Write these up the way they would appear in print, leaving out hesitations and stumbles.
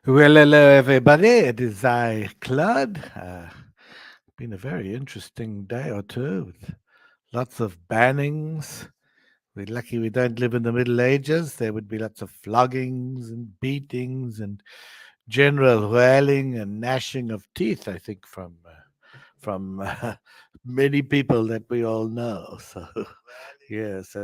Well, hello everybody. It is I, Claude. Been a very interesting day or two with lots of bannings. We're lucky we don't live in the Middle Ages. There would be lots of floggings and beatings and general wailing and gnashing of teeth. I think from many people that we all know. So yes,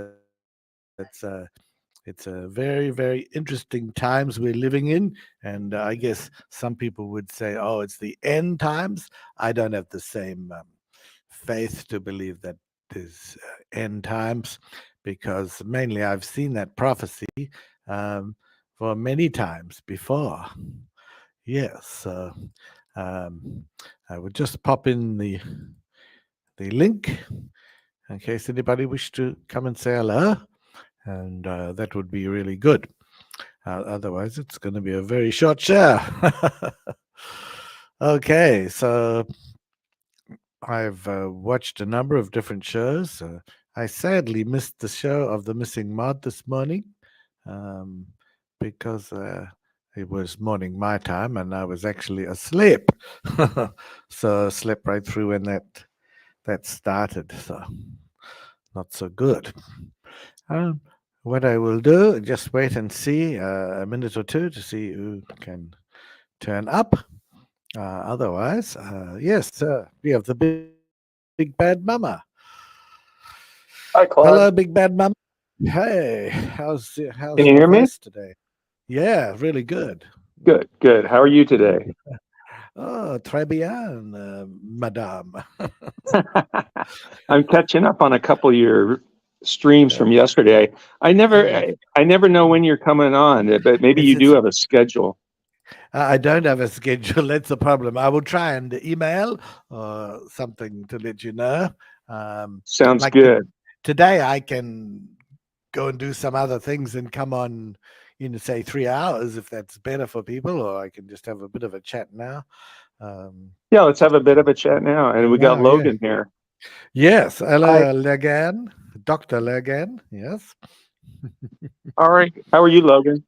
it's a very, very interesting times we're living in. And I guess some people would say, oh, it's the end times. I don't have the same faith to believe that there's end times because mainly I've seen that prophecy um, for many times before. Yes. So um, I would just pop in the link in case anybody wished to come and say hello. And that would be really good. Otherwise, it's going to be a very short show. Okay, so I've watched a number of different shows. I sadly missed the show of The Missing Mod this morning um, because it was morning my time and I was actually asleep. So I slept right through when that started. So not so good. Um, what I will do, just wait and see a minute or two to see who can turn up. Otherwise, yes, we have the big bad mama. Hi, Hello, Claude. big bad mama. Hey, how's Can you your hear me? voice today? Yeah, really good. Good, good. How are you today? Oh, très bien, madame. I'm catching up on a couple of your streams Uh, from yesterday. I never, oh, I, I never know when you're coming on, but maybe you do it's have a schedule. I don't have a schedule. That's the problem. I will try and email or something to let you know. Um, Sounds like good. today, I can go and do some other things and come on in, say, 3 hours if that's better for people, or I can just have a bit of a chat now. Um, Yeah, let's have just a bit of a chat now. And we got now, yeah. Logan here. Yes. Hi. Hello, Legan. Dr. Legan. Yes. All right. How are you, Logan?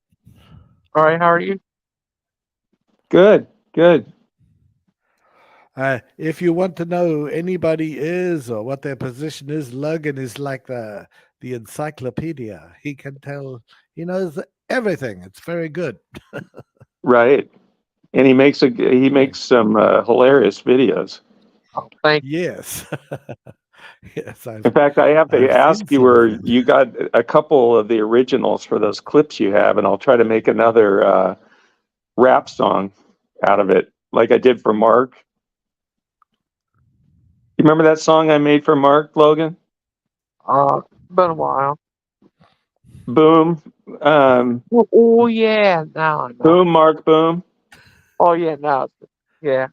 All right. How are you? Good, good. If you want to know who anybody is or what their position is, Logan is like the encyclopedia. He can tell. He knows everything. It's very good. Right. And he makes some hilarious videos. Oh, thank Yes, yes. In fact, I have to I've seen ask you some of where it. you got a couple of the originals for those clips you have, and I'll try to make another rap song out of it, like I did for Mark. You remember that song I made for Mark, Logan? been a while. Boom, Oh yeah. Now I know. boom, Mark, boom. Oh yeah. Now. Yeah.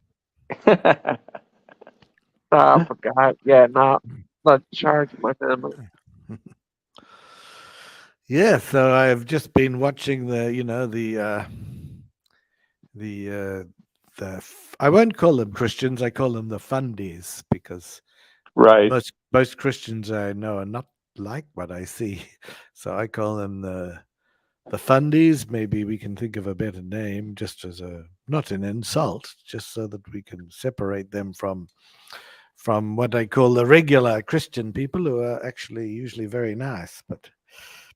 I forgot. Yeah. Now. Not charge my family. Yeah, so I've just been watching the I won't call them Christians. I call them the fundies because Right. most Christians I know are not like what I see. So I call them the fundies. Maybe we can think of a better name, just as a not an insult, just so that we can separate them from what I call the regular Christian people who are actually usually very nice. But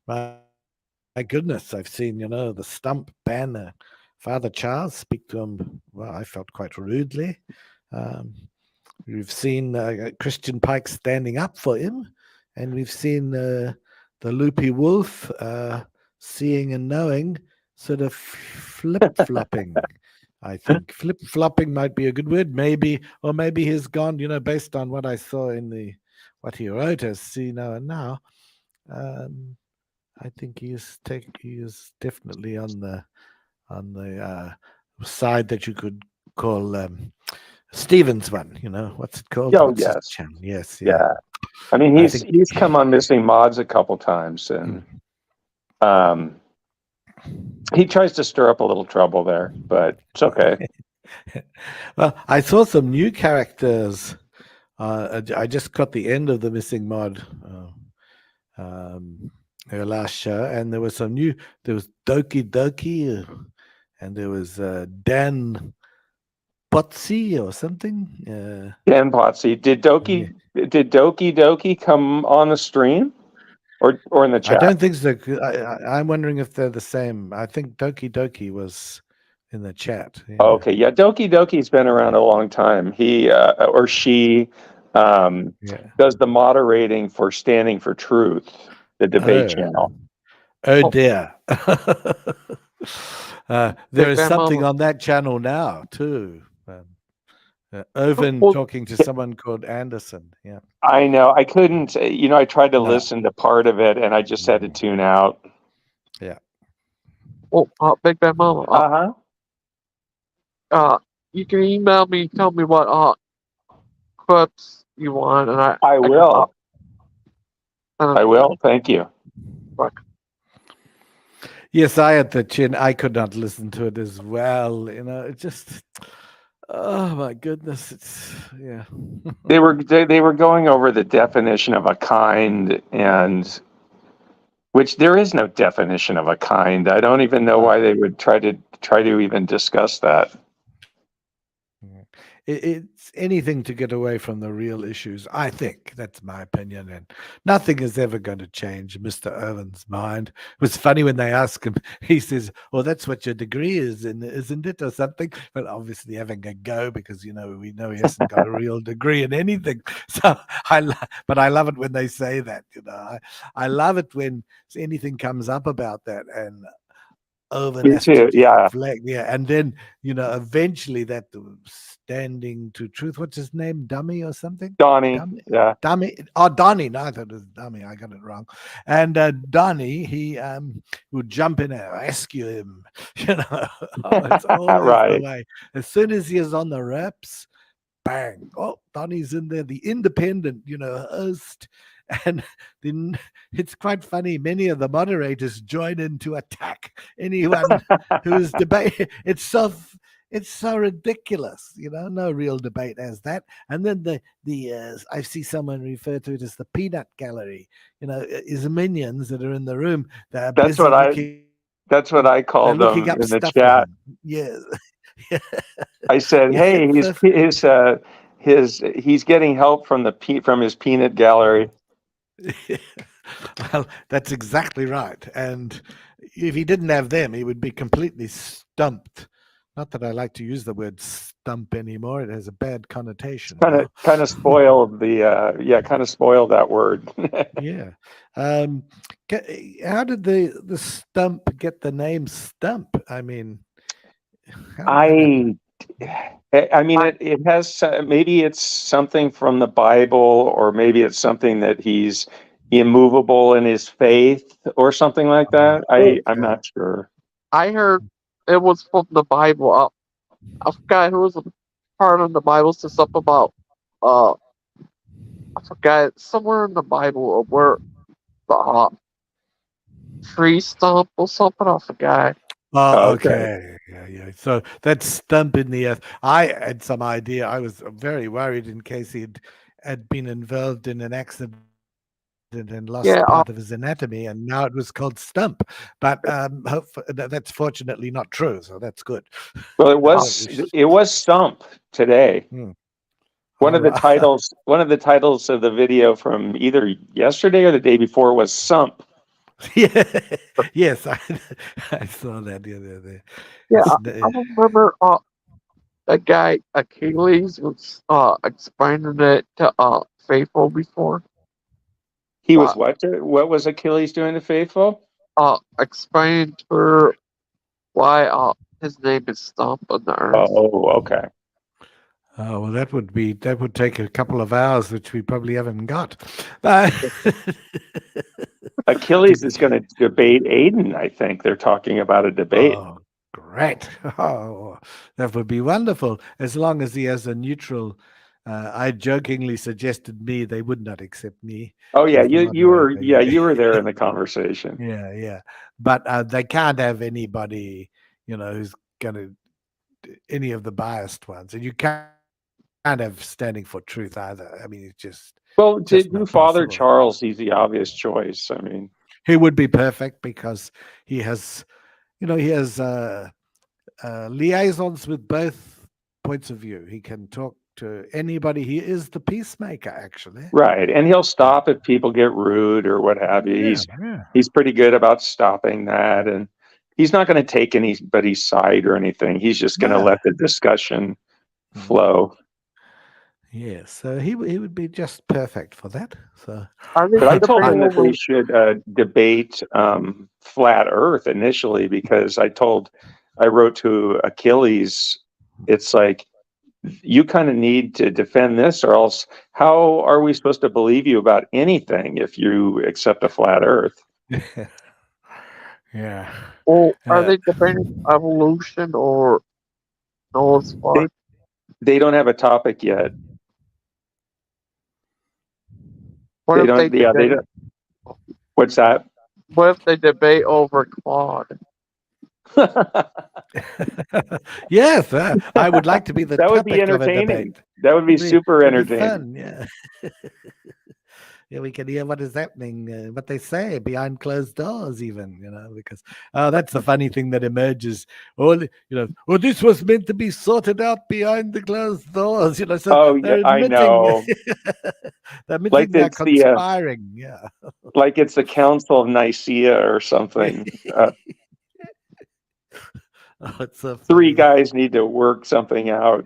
my goodness, I've seen, the stump ban Father Charles speak to him. Well, I felt quite rudely. Um, we've seen Christian Pike standing up for him, and we've seen the loopy wolf seeing and knowing, sort of flip flopping. I think flip flopping might be a good word, maybe, or maybe he's gone. Based on what I saw in the what he wrote as "See Now and Now." Um, I think he is definitely on the side that you could call Stevens one. What's it called? Oh, What's his yes. channel? Yes, yeah. Yeah. I mean, I he's think. he's come on Missing Mods a couple times, and Mm. um, he tries to stir up a little trouble there, but it's okay. Well, I saw some new characters. I just got the end of the Missing Mod, her last show, and there was some new. There was Doki Doki. and there was Dan Potsi or something. Dan Potsy. Did Yeah. Doki Doki come on the stream or in the I chat? don't think so. I'm wondering if they're the same. I think Doki Doki was in the chat. Yeah. Okay, yeah, Doki Doki's been around a long time. He or she Yeah. does the moderating for Standing for Truth, the debate Oh. channel. Oh Oh, dear. There Big is Bad something Mama. on that channel now too. Owen Well, talking to someone called Anderson. Yeah. I know. I couldn't, I tried to No. listen to part of it and I just had to tune out. Yeah. Big Bad Mama. Uh-huh. You can email me, tell me what clips you want, and I I can will. uh, I will. Thank you. Yes, I had the chin. I could not listen to it as well. It just. Oh my goodness! Yeah. They were going over the definition of a kind, and which there is no definition of a kind. I don't even know why they would try to even discuss that. It's anything to get away from the real issues. I think that's my opinion, and nothing is ever going to change Mr. Irvin's mind. It was funny when they ask him. He says, "Well, that's what your degree is, in, isn't it, or something?" But obviously having a go because we know he hasn't got a real degree in anything. So but I love it when they say that. I love it when anything comes up about that, and Owen Me has to too. Yeah. deflect, yeah, and then eventually that standing to truth. What's his name? Dummy or something? Donnie. Dummy, Yeah. Dummy. Oh, Donnie. No, I thought it was Dummy. I got it wrong. And Donnie, he would jump in and rescue him. It's always the Right. way. As soon as he is on the reps, bang! Oh, Donnie's in there, the independent, host. And then it's quite funny. Many of the moderators join in to attack anyone who's debate. It's so ridiculous, no real debate as that. And then I see someone refer to it as the peanut gallery, is minions that are in the room that are That's busy what I looking. that's what I They're called looking them up in the stuff for chat. him. Yeah. I said, Yeah, "Hey, he's getting help from from his peanut gallery." Well, that's exactly right. And if he didn't have them, he would be completely stumped. Not that I like to use the word stump anymore. It has a bad connotation now. Kind of spoiled kind of spoiled that word. Yeah. How did the stump get the name Stump? I mean, how did that happen? I mean, it has maybe it's something from the Bible, or maybe it's something that he's immovable in his faith, or something like that. I'm Okay. not sure. I heard it was from the Bible. A guy who was a part of the Bible said something about I forgot somewhere in the Bible where the tree stump or something. I forgot. Oh, Okay. okay. Yeah. So that's stump in the earth. I had some idea. I was very worried in case had been involved in an accident and lost Yeah, part of his anatomy, and now it was called stump. But that's fortunately not true, so that's good. Well, Oh, it was Stump today. hmm. One All of the right. titles of the video from either yesterday or the day before was Sump. Yeah. Yes, I saw that the other day. yeah. It's, I remember that guy Achilles was explaining it to Faithful before. He was But what was Achilles doing to Faithful? explaining to her why his name is Stump on the earth. Oh, okay. Oh, well, that would take a couple of hours, which we probably haven't got. But Achilles is going to debate Aiden. I think they're talking about a debate. Oh, great. Oh, that would be wonderful. As long as he has a neutral. I jokingly suggested me. They would not accept me Oh yeah, as the you were moderator. Yeah. you were there in the conversation. Yeah. But they can't have anybody, who's going to any of the biased ones. And you can't have standing for truth either. I mean, it's Well, to just do not Father possible. Charles, he's the obvious choice. I mean, He would be perfect because he has, he has liaisons with both points of view. He can talk to anybody. He is the peacemaker, actually. Right. And he'll stop if people get rude or what have you. Yeah. He's pretty good about stopping that. And he's not going to take anybody's side or anything. He's just going to No. let the discussion flow. Yeah, so he would be just perfect for that. So, But I told him that they should debate flat Earth initially, because I wrote to Achilles, it's like, you kind of need to defend this, or else how are we supposed to believe you about anything if you accept a flat Earth? yeah. Well, are they debating evolution or Noah's Ark? They don't have a topic yet. What They if don't. Yeah, they don't. What's that? What if they debate over Claude? Yes, I would like to be the That would topic be of a entertaining. debate. That would be super It'd be entertaining. fun, yeah. Yeah, we can hear what is happening, what they say behind closed doors, even, because that's the funny thing that emerges. Well, this was meant to be sorted out behind the closed doors, So Oh, they're yeah, I admitting, know. they're admitting Like they're it's conspiring. Yeah. like it's the Council of Nicaea or something. Oh, it's so Three funny. guys need to work something out.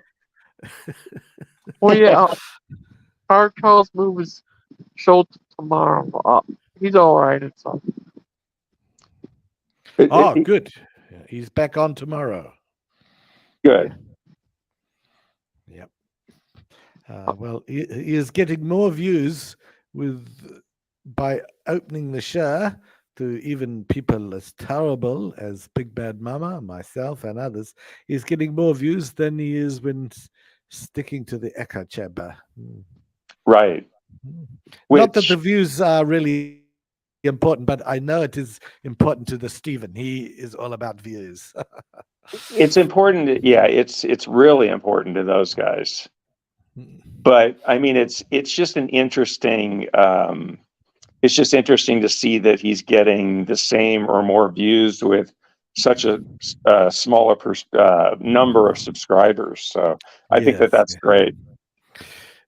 Well, yeah, our Charles movies showed tomorrow. He's all right. It's Good. Yeah, he's back on tomorrow. Good. Yep. Well, he is getting more views by opening the show to even people as terrible as Big Bad Mama, myself, and others. He's getting more views than he is when sticking to the echo chamber. Right. Not that the views are really important, but I know it is important to the Stephen. He is all about views. It's important. Yeah, it's really important to those guys. But I mean, it's just an interesting. It's just interesting to see that he's getting the same or more views with such a smaller number of subscribers. So I think that's great.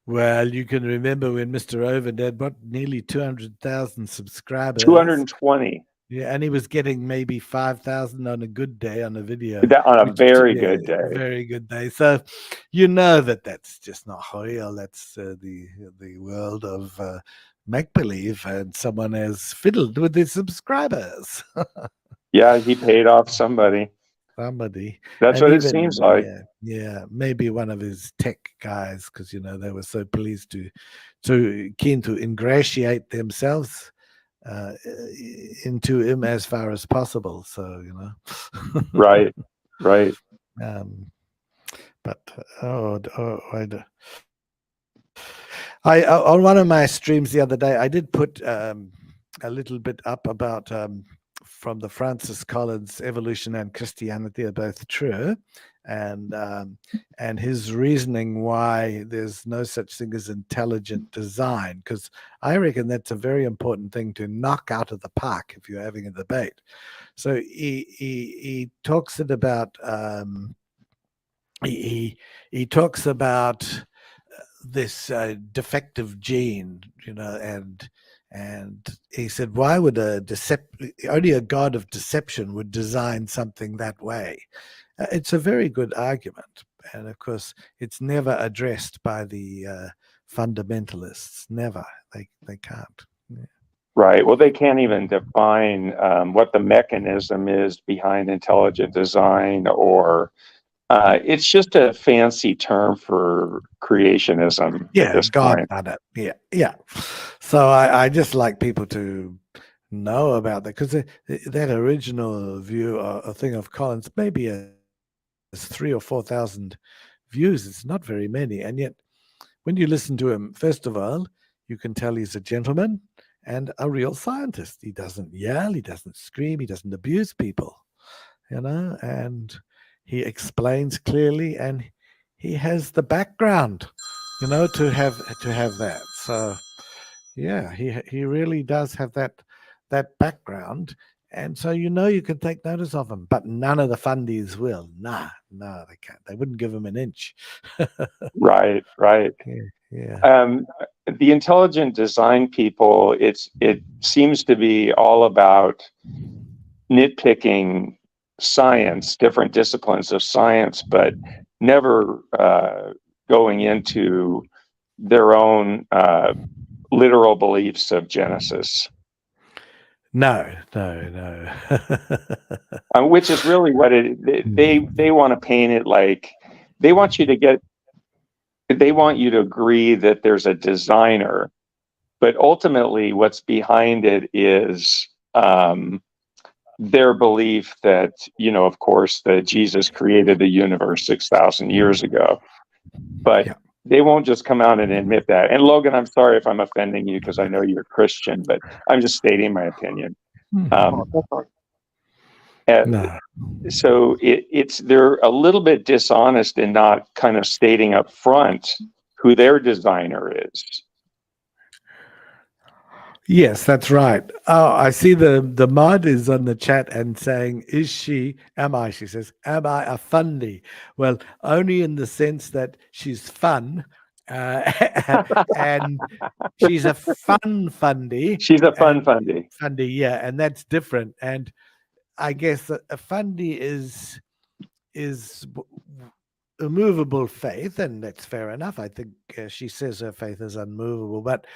Well, you can remember when Mr. Hovind had nearly 200,000 subscribers. 220. Yeah, and he was getting maybe 5,000 on a good day on a video. On a very good day. Very good day. So you know that's just not real. That's the world of make-believe, and someone has fiddled with his subscribers. Yeah, he paid off somebody. That's what it seems like. Yeah, maybe one of his tech guys, because they were so pleased so keen to ingratiate themselves into him as far as possible. So Right. But I on one of my streams the other day, I did put a little bit up about from the Francis Collins Evolution and Christianity are both true, and his reasoning why there's no such thing as intelligent design, because I reckon that's a very important thing to knock out of the park if you're having a debate. So he talks it about he talks about this defective gene, and he said, why would only a god of deception would design something that way? It's a very good argument. And of course, it's never addressed by the fundamentalists. Never. They can't. Yeah. Right. Well, they can't even define what the mechanism is behind intelligent design, or it's just a fancy term for creationism at this point. God done it. Yeah. So I just like people to know about that, because that original view or thing of Collins maybe has 3,000 or 4,000 views. It's not very many, and yet when you listen to him, first of all, you can tell he's a gentleman and a real scientist. He doesn't yell, he doesn't scream, he doesn't abuse people, and he explains clearly, and he has the background, to have that. So yeah, he really does have that background, And so you can take notice of them, but none of the fundies will. No, they can't. They wouldn't give them an inch. Right, right. Yeah. The intelligent design people, it seems to be all about nitpicking science, different disciplines of science, but never going into their own literal beliefs of Genesis. No. Which is really what they want to paint it like. They want you to agree that there's a designer, but ultimately what's behind it is their belief that, of course, that Jesus created the universe 6,000 years ago. But Yeah. they won't just come out and admit that. And Logan, I'm sorry if I'm offending you because I know you're Christian, but I'm just stating my opinion. No. So they're a little bit dishonest in not kind of stating up front who their designer is. Yes, that's right. Oh, I see the mod is on the chat and saying, she says, am I a fundy? Well, only in the sense that she's fun. And she's a fun fundy. She's a fun fundy. Fundy, yeah, and that's different. And I guess a fundy is a movable faith, and that's fair enough. I think she says her faith is unmovable, but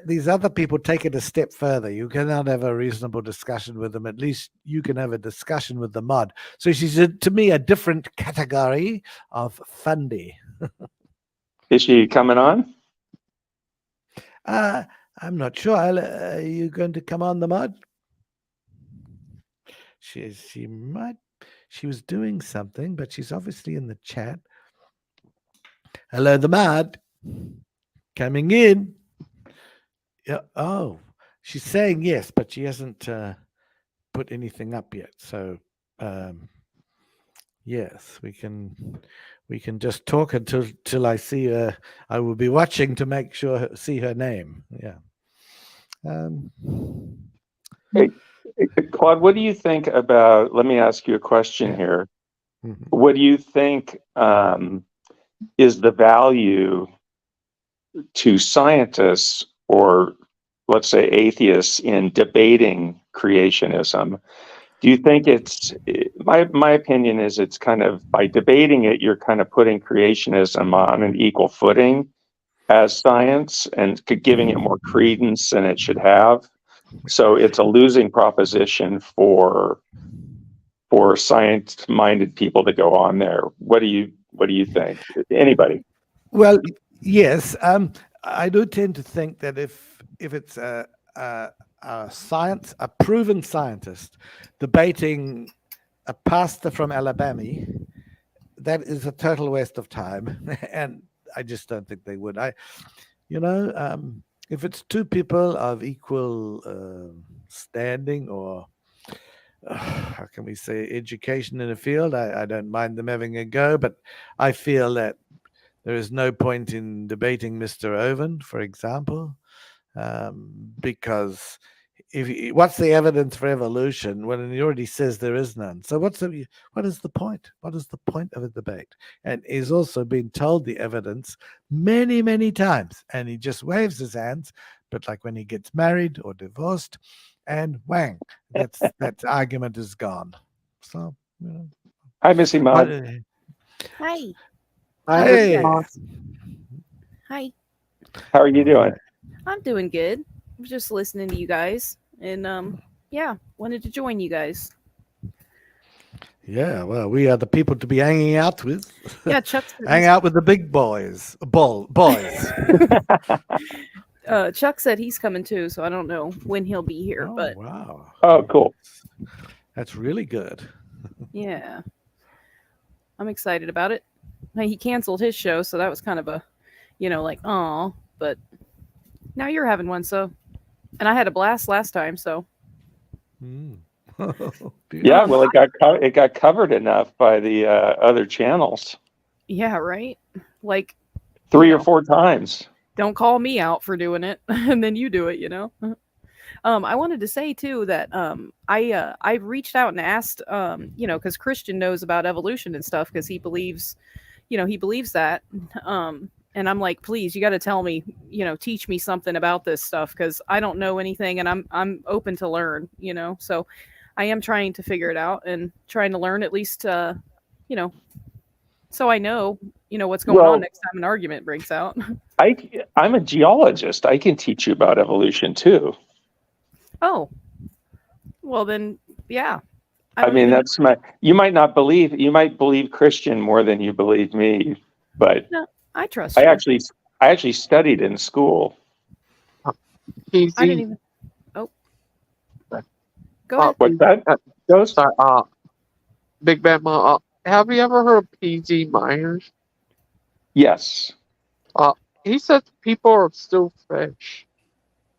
these other people take it a step further. You cannot have a reasonable discussion with them. At least you can have a discussion with the mod. So she's, to me, a different category of fundy. Is she coming on? I'm not sure. Are you going to come on, the mod? She might. She was doing something, but she's obviously in the chat. Hello, the mod. Coming in. Yeah. Oh, she's saying yes, but she hasn't put anything up yet. So, yes, we can just talk until I see her. I will be watching to make sure see her name. Yeah. Hey, Claude, what do you think about? Let me ask you a question here. Mm-hmm. What do you think is the value to scientists, or let's say atheists, in debating creationism? Do you think it's, my opinion is, it's kind of, by debating it, you're kind of putting creationism on an equal footing as science and giving it more credence than it should have. So it's a losing proposition for science-minded people to go on there. What do you think? Anybody? Well, yes, I do tend to think that if it's a proven scientist debating a pastor from Alabama, that is a total waste of time, and I just don't think they would. If it's two people of equal standing, or how can we say, education in a field, I don't mind them having a go, but I feel that there is no point in debating Mr. Hovind, for example, because what's the evidence for evolution when he already says there is none? So what is the point? What is the point of a debate? And he's also been told the evidence many, many times, and he just waves his hands. But like when he gets married or divorced, and whang, that argument is gone. So, Hi, Missy Mud. Hi. Hey. Hi. How are you doing? I'm doing good. I was just listening to you guys, and yeah, wanted to join you guys. Yeah, well, we are the people to be hanging out with. Yeah, Chuck. Hang out with the big boys. Boys. Chuck said he's coming too, so I don't know when he'll be here. But wow. Oh, cool. That's really good. Yeah, I'm excited about it. He canceled his show, so that was kind of a, like, aw. But now you're having one, so, and I had a blast last time, so. Yeah, well, it got covered enough by the other channels. Yeah, right. Like 3 or 4 times. Don't call me out for doing it, and then you do it. I wanted to say too that I reached out and asked because Christian knows about evolution and stuff because he believes that. And I'm like, please, you got to tell me, teach me something about this stuff because I don't know anything, and I'm open to learn. So I am trying to figure it out and trying to learn at least, so I know, what's going on next time an argument breaks out. I'm a geologist. I can teach you about evolution too. Oh, well then, yeah. I mean, you might believe Christian more than you believe me, but No, I trust I you. actually studied in school. PZ. I didn't even. Oh, go ahead. What's that? Sorry, Big Bad Mom. Have you ever heard of PZ Myers? Yes. He says people are still fish.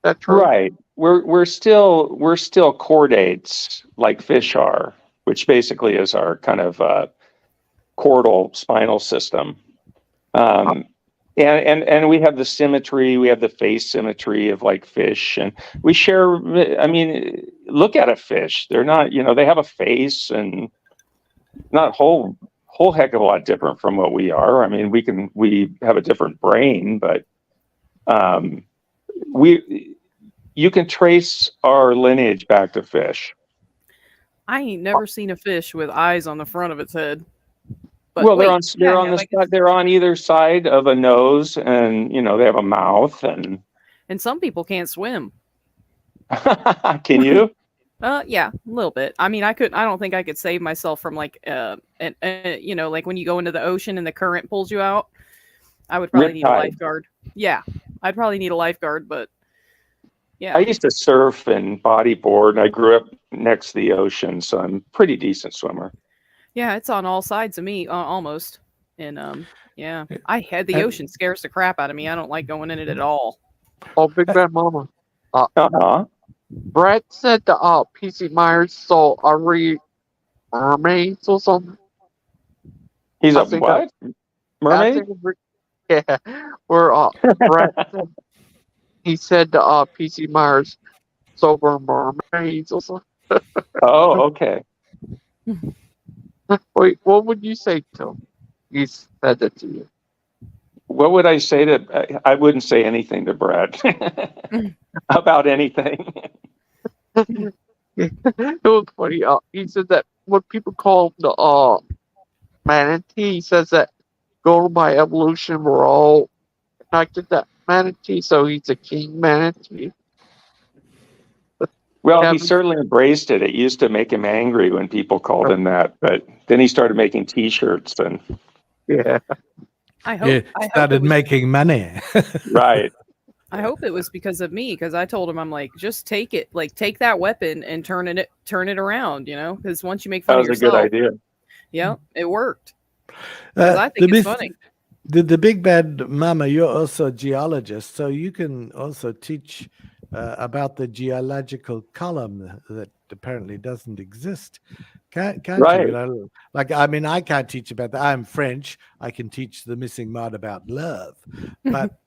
That's true. Right. We're still chordates like fish are, which basically is our kind of chordal spinal system. And we have the symmetry, we have the face symmetry of like fish, and we share. I mean, look at a fish; they're not, they have a face and not whole heck of a lot different from what we are. I mean, we have a different brain, but you can trace our lineage back to fish. I ain't never seen a fish with eyes on the front of its head. But well, wait, they're on either side of a nose, and they have a mouth, and some people can't swim. Can you? Yeah, a little bit. I mean, I don't think I could save myself from like like when you go into the ocean and the current pulls you out. I would probably need a lifeguard. Yeah, I'd probably need a lifeguard, but yeah. I used to surf and bodyboard, and I grew up next to the ocean, so I'm a pretty decent swimmer. Yeah, it's on all sides of me, almost. And yeah, the ocean scares the crap out of me. I don't like going in it at all. Oh, Big Bad Mama. Brett said the PC Myers saw mermaids or something. He's a what? Mermaid? Yeah. Where Brett said, he said the PC Myers saw mermaids or something. Oh, okay. Wait, what would you say to him? He said that to you. What would I say to? I wouldn't say anything to Brad about anything. It was funny. He said that what people call the manatee. He says that going by evolution, we're all connected to manatee, so he's a king manatee. Well, he certainly embraced it. It used to make him angry when people called him that, but then he started making T-shirts, and yeah, I started making money. Right. I hope it was because of me, because I told him, I'm like, just take it, like take that weapon and turn it around, because once you make fun of yourself, that was a good idea. Yeah, it worked. I think it's funny. The Big Bad Mama, you're also a geologist, so you can also teach about the geological column that apparently doesn't exist. Can't right. you? Like, I mean, I can't teach about that. I'm French. I can teach the missing mod about love. But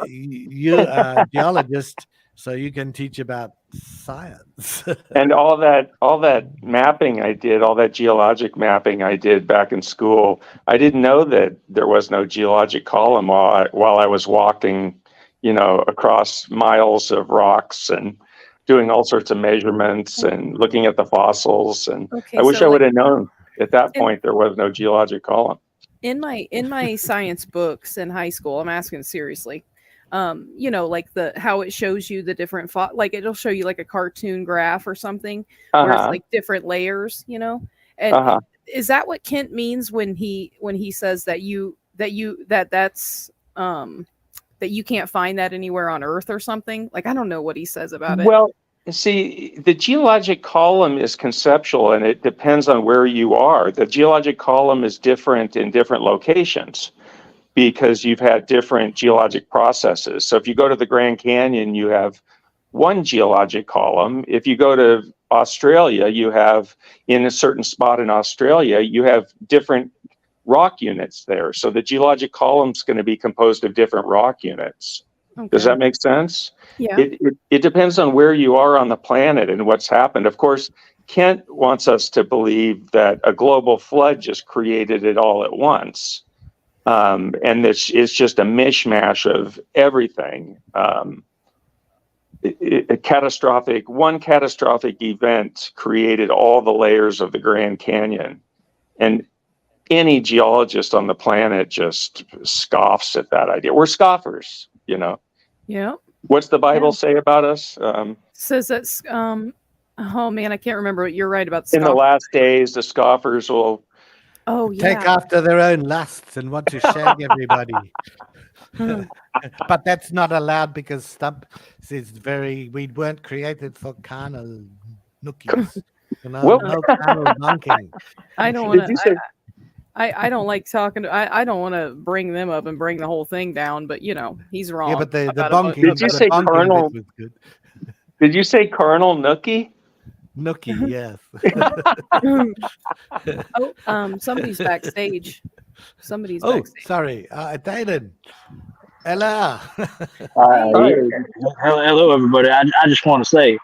you're a geologist, so you can teach about science. And all that mapping I did, all that geologic mapping I did back in school, I didn't know that there was no geologic column while I was walking, across miles of rocks and doing all sorts of measurements and looking at the fossils. And I wish I would have known at that point there was no geologic column. In my science books in high school, I'm asking seriously, like how it shows you the different like it'll show you like a cartoon graph or something where it's like different layers, and is that what Kent means when he says that that you can't find that anywhere on Earth or something? Like, I don't know what he says about it. Well, see, the geologic column is conceptual, and it depends on where you are. The geologic column is different in different locations because you've had different geologic processes. So if you go to the Grand Canyon, you have one geologic column. If you go to Australia, you have, in a certain spot in Australia, you have different rock units there. So the geologic column is going to be composed of different rock units. Okay. Does that make sense? Yeah. It depends on where you are on the planet and what's happened. Of course, Kent wants us to believe that a global flood just created it all at once. And it's just a mishmash of everything. One catastrophic event created all the layers of the Grand Canyon. And any geologist on the planet just scoffs at that idea. We're scoffers, you know. Yeah. What's the Bible say about us? Says that's oh man, I can't remember. You're right about In the scoffers. last days, the scoffers will Oh yeah. Take after their own lusts and want to shag everybody. But that's not allowed because Stump says we weren't created for carnal nookies. You know, Well- no carnal bunking. I don't Did want you to. say- I don't like talking. I don't want to bring them up and bring the whole thing down. But he's wrong. Yeah, but the about bunking. Did you the say bunking carnal? bit was good. Did you say carnal nookie? Nookie, yes. Somebody's backstage. Somebody's Oh, backstage. sorry, Daden. Hello. Hello, everybody. I just want to say,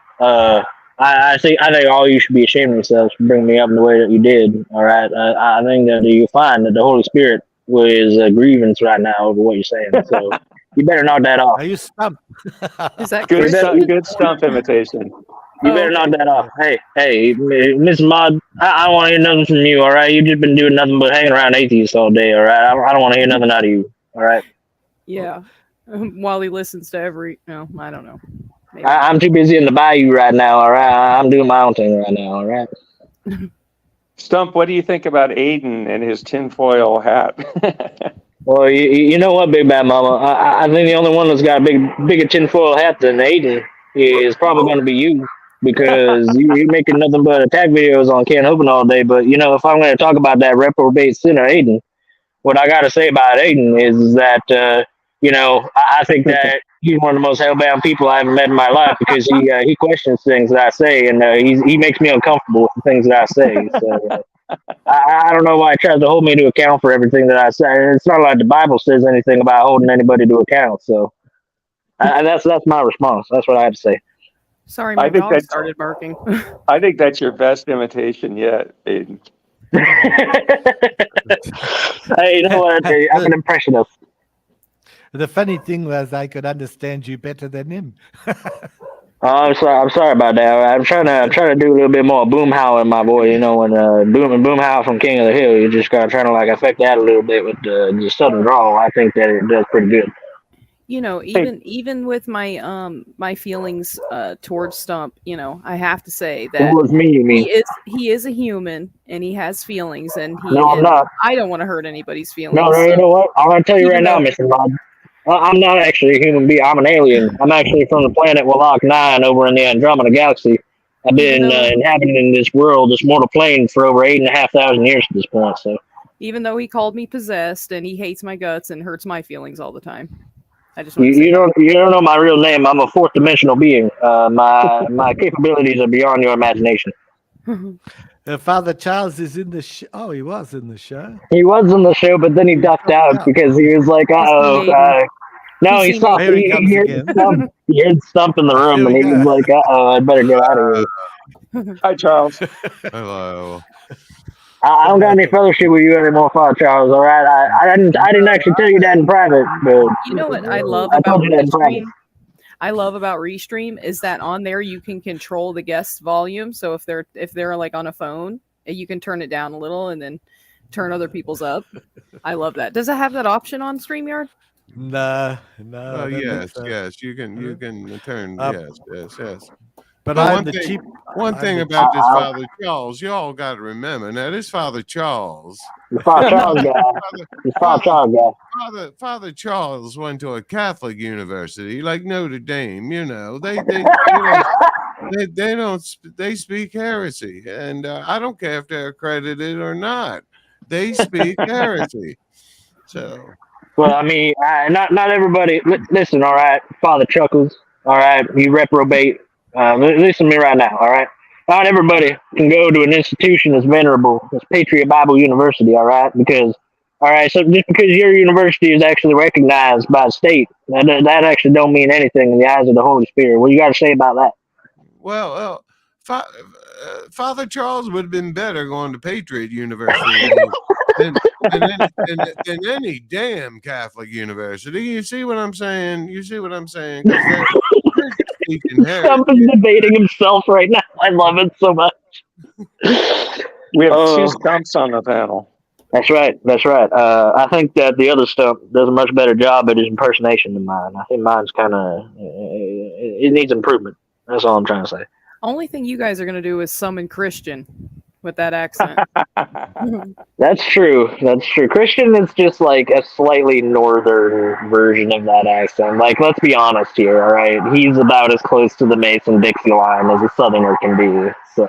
I think all you should be ashamed of yourselves for bringing me up in the way that you did. All right, I think that you'll find that the Holy Spirit is a grievance right now over what you're saying. So you better knock that off. Are you stumped? Is that Good, Christian? good stump imitation. You better knock that off. Hey, Miss Maud, I don't want to hear nothing from you. All right, you've just been doing nothing but hanging around atheists all day. All right, I don't want to hear nothing out of you. All right. Yeah. While he listens to every. No, I don't know. Maybe. I'm too busy in the bayou right now. All right, I'm doing my own thing right now. All right. Stump, what do you think about Aiden and his tinfoil hat? Well, you know what, Big Bad Mama? I think the only one that's got a bigger tinfoil hat than Aiden is probably going to be you, because you're making nothing but attack videos on Kent Hovind all day. But, if I'm going to talk about that reprobate sinner, Aiden, what I got to say about Aiden is that, I think that he's one of the most hellbound people I ever met in my life, because he questions things that I say, and he makes me uncomfortable with the things that I say. So I don't know why he tries to hold me to account for everything that I say. It's not like the Bible says anything about holding anybody to account. So that's my response. That's what I have to say. Sorry, my dog started barking. I think that's your best imitation yet, Aiden. Hey, you know what? I'm an impressionist. The funny thing was I could understand you better than him. I'm sorry about that. I'm trying to do a little bit more boom howl in my voice. When boom howl from King of the Hill, you just gotta try to affect that a little bit with the southern drawl. I think that it does pretty good. Even with my my feelings towards Stump, I have to say that It was me, you mean? he is a human and he has feelings, and I'm not. I don't want to hurt anybody's feelings. No, you know what? I'm gonna tell you right now, Even Mr. Rod. I'm not actually a human being. I'm an alien. I'm actually from the planet Wallach 9 over in the Andromeda Galaxy. I've been inhabiting this world, this mortal plane, for over 8,500 years at this point. So, even though he called me possessed and he hates my guts and hurts my feelings all the time, I just you don't know my real name. I'm a fourth dimensional being. My capabilities are beyond your imagination. Father Charles is in the show. Oh, he was in the show. He was in the show, but then he ducked out because he was like, no, he saw Here he comes heard again. Stump. He heard Stump in the room, and he was like, I better get out of here. Hi, Charles. Hello. I don't got any fellowship with you anymore, Father Charles. All right, I didn't actually tell you that in private, but you know what I love about Restream? I love about Restream is that on there you can control the guest's volume. So if they're like on a phone, you can turn it down a little and then turn other people's up. I love that. Does it have that option on StreamYard? No. Oh yes, you can turn yes. But one thing about this Father Charles, y'all got to remember. Now, this Father Charles, Father Charles went to a Catholic university like Notre Dame. They speak heresy, and I don't care if they're accredited or not. They speak heresy. So. Well, I mean, not everybody. Listen, all right, Father Chuckles. All right, you reprobate. Listen to me right now, all right? Not everybody can go to an institution that's venerable, as Patriot Bible University, all right? Because All right, so just because your university is actually recognized by the state, that actually don't mean anything in the eyes of the Holy Spirit. What you got to say about that? Well, Father Charles would have been better going to Patriot University than any damn Catholic university. You see what I'm saying? You see what I'm saying? Because they're just speaking Stump is debating himself right now. I love it so much. We have two stumps on the panel. That's right. That's right. I think that the other stump does a much better job at his impersonation than mine. I think mine's kind of it needs improvement. That's all I'm trying to say. Only thing you guys are going to do is summon Christian with that accent. That's true. That's true. Christian is just like a slightly northern version of that accent. Like, let's be honest here, all right? He's about as close to the Mason-Dixie line as a southerner can be. So.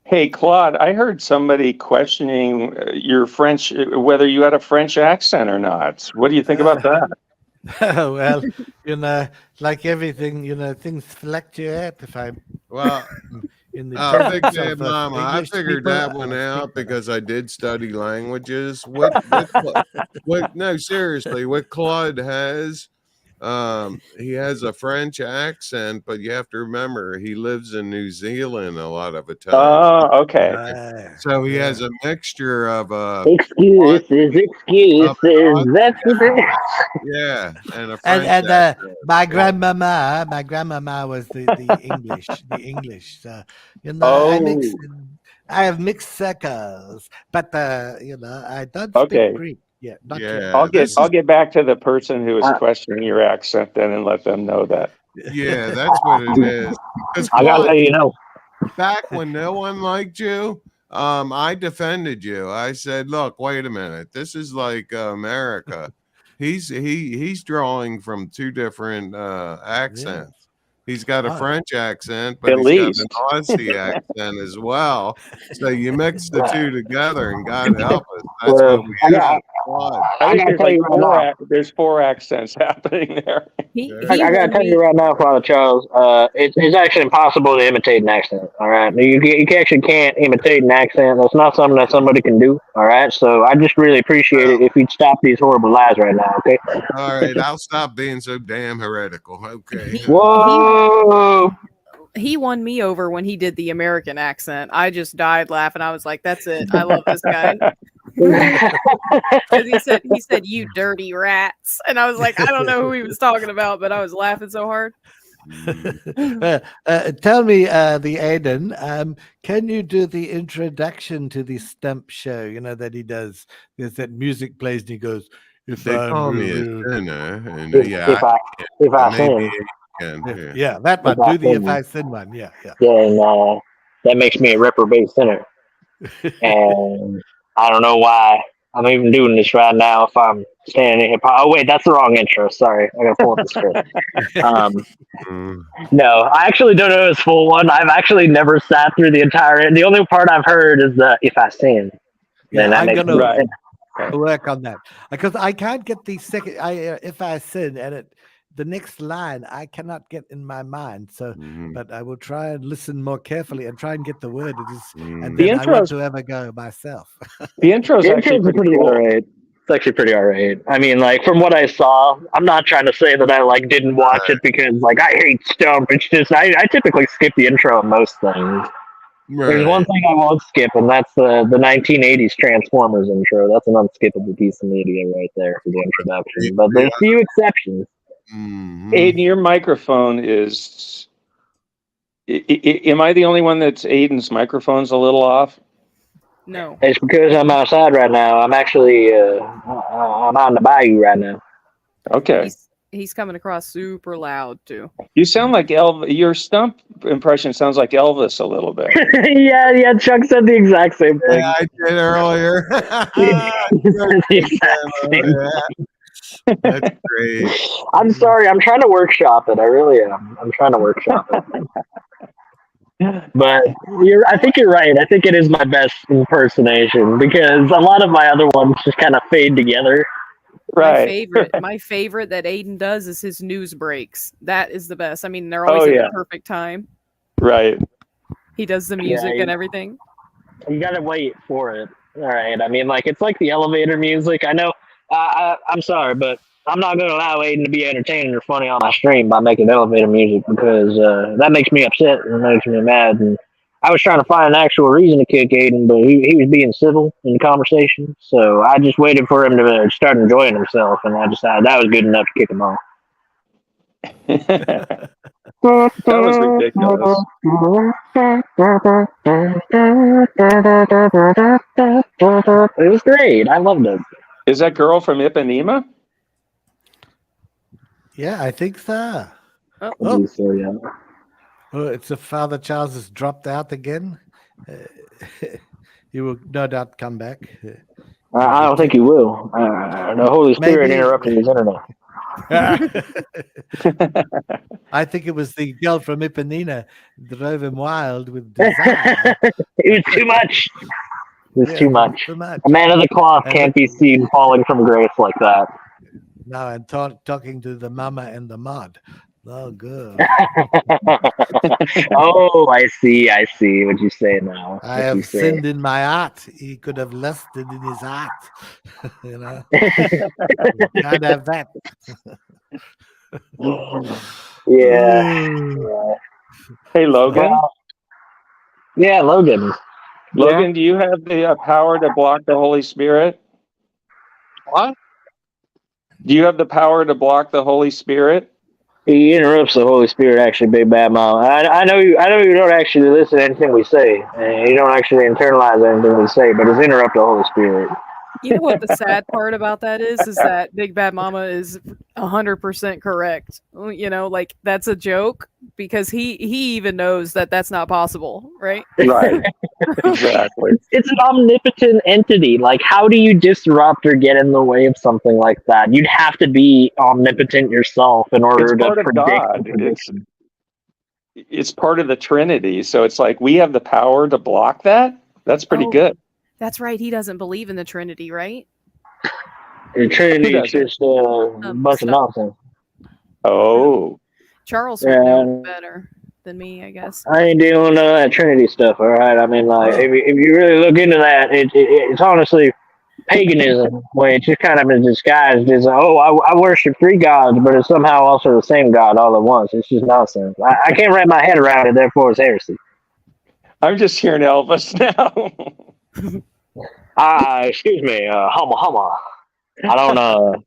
Hey, Claude, I heard somebody questioning your French, whether you had a French accent or not. What do you think about that? Well, like everything, things fluctuate. If I'm in the presence of Mama, I English figured people, that one I out think that because I did study languages. No, seriously, what Claude has, he has a French accent, but you have to remember he lives in New Zealand a lot of the time. Oh, okay. So he has a mixture of excuses. That's the and a French and my grandmama was the English. So I have mixed circles, but I don't speak Greek. Yeah, not yet. I'll get back to the person who is questioning your accent then and let them know that. Yeah, that's what it is. I gotta let you know. Back when no one liked you, I defended you. I said, "Look, wait a minute. This is like America. He's drawing from two different accents. He's got a French accent, but he's got an Aussie accent as well. So you mix the two together, and God help us. That's what we have. I think there's 4 accents happening there. I gotta tell you right now, Father Charles, it's actually impossible to imitate an accent. All right, you actually can't imitate an accent. That's not something that somebody can do. All right, so I just really appreciate it if you'd stop these horrible lies right now. Okay. All right, I'll stop being so damn heretical. Okay. Whoa. He won me over when he did the American accent. I just died laughing. I was like, "That's it. I love this guy." Because he said, "You dirty rats," and I was like, I don't know who he was talking about, but I was laughing so hard. Tell me, the Aiden, can you do the introduction to the Stump show? That he does. There's that music plays and he goes, "If they call me a sinner," and if I sin. Yeah, that one. Do the if I sin one. Yeah. Then that makes me a reprobate sinner. And I don't know why I'm even doing this right now if I'm standing here. Oh, wait, that's the wrong intro. Sorry. I got to pull up the script. No, I actually don't know his full one. I've actually never sat through the entire. The only part I've heard is the if I sin. Yeah, I'm going to work on that. Because I can't get the second. If I sin, and the next line I cannot get in my mind. So, but I will try and listen more carefully and try and get the word. And then I want to ever go myself. The intro's actually pretty cool. All right. It's actually pretty all right. I mean, like, from what I saw, I'm not trying to say that I didn't watch it because I hate Stump. It's just I typically skip the intro on most things. Right. There's one thing I won't skip, and that's the 1980s Transformers intro. That's an unskippable piece of media right there for the introduction. But there's a few exceptions. Aiden, your microphone is. Am I the only one that's Aiden's microphone's a little off? No. It's because I'm outside right now. I'm actually I'm on the bayou right now. Okay. He's coming across super loud too. You sound like Elvis. Your Stump impression sounds like Elvis a little bit. yeah. Chuck said the exact same thing. Yeah, I did earlier. That's great. I'm sorry. I'm trying to workshop it. I really am. I'm trying to workshop it. But I think you're right. I think it is my best impersonation because a lot of my other ones just kind of fade together. Right. My favorite that Aiden does is his news breaks. That is the best. I mean, they're always at the perfect time. Right. He does the music and everything. You gotta wait for it. All right. I mean, like, it's like the elevator music. I know. I'm sorry, but I'm not going to allow Aiden to be entertaining or funny on my stream by making elevator music because that makes me upset and makes me mad. And I was trying to find an actual reason to kick Aiden, but he was being civil in the conversation. So I just waited for him to start enjoying himself, and I decided that was good enough to kick him off. That was ridiculous. It was great. I loved it. Is that girl from Ipanema? Yeah, I think so. Oh. So, yeah. Oh, it's a Father Charles has dropped out again. He will no doubt come back. I don't think he will. The Holy Spirit interrupted his internet. I think it was the girl from Ipanema drove him wild with desire. It was too much. It was too much. Too much. A man of the cloth can't be seen falling from grace like that. No, and talking to the mama and the mud. Oh, good. Oh, I see what you say now. I have sinned in my heart. He could have lusted in his heart. You know, can't have that. Yeah. Hey, Logan. Yeah, Logan. Logan, do you have the power to block the Holy Spirit? What? Do you have the power to block the Holy Spirit? He interrupts the Holy Spirit, actually, Big Bad Mama. I know you don't actually listen to anything we say. You don't actually internalize anything we say, but it's interrupt the Holy Spirit. You know what the sad part about that is that Big Bad Mama is 100% correct. You know, like that's a joke because he even knows that that's not possible, right? Right. Exactly. It's an omnipotent entity. Like, how do you disrupt or get in the way of something like that? You'd have to be omnipotent yourself in order to predict. God. It's part of the Trinity. So it's like we have the power to block that. That's pretty good. That's right. He doesn't believe in the Trinity, right? The Trinity is just a bunch of nonsense. Oh. Charles would know better than me, I guess. I ain't doing that Trinity stuff, all right? I mean, like, if you really look into that, it's honestly paganism, where it's just kind of disguised as, I worship three gods, but it's somehow also the same God all at once. It's just nonsense. I can't wrap my head around it, therefore it's heresy. I'm just hearing Elvis now. Excuse me, humma. I don't know.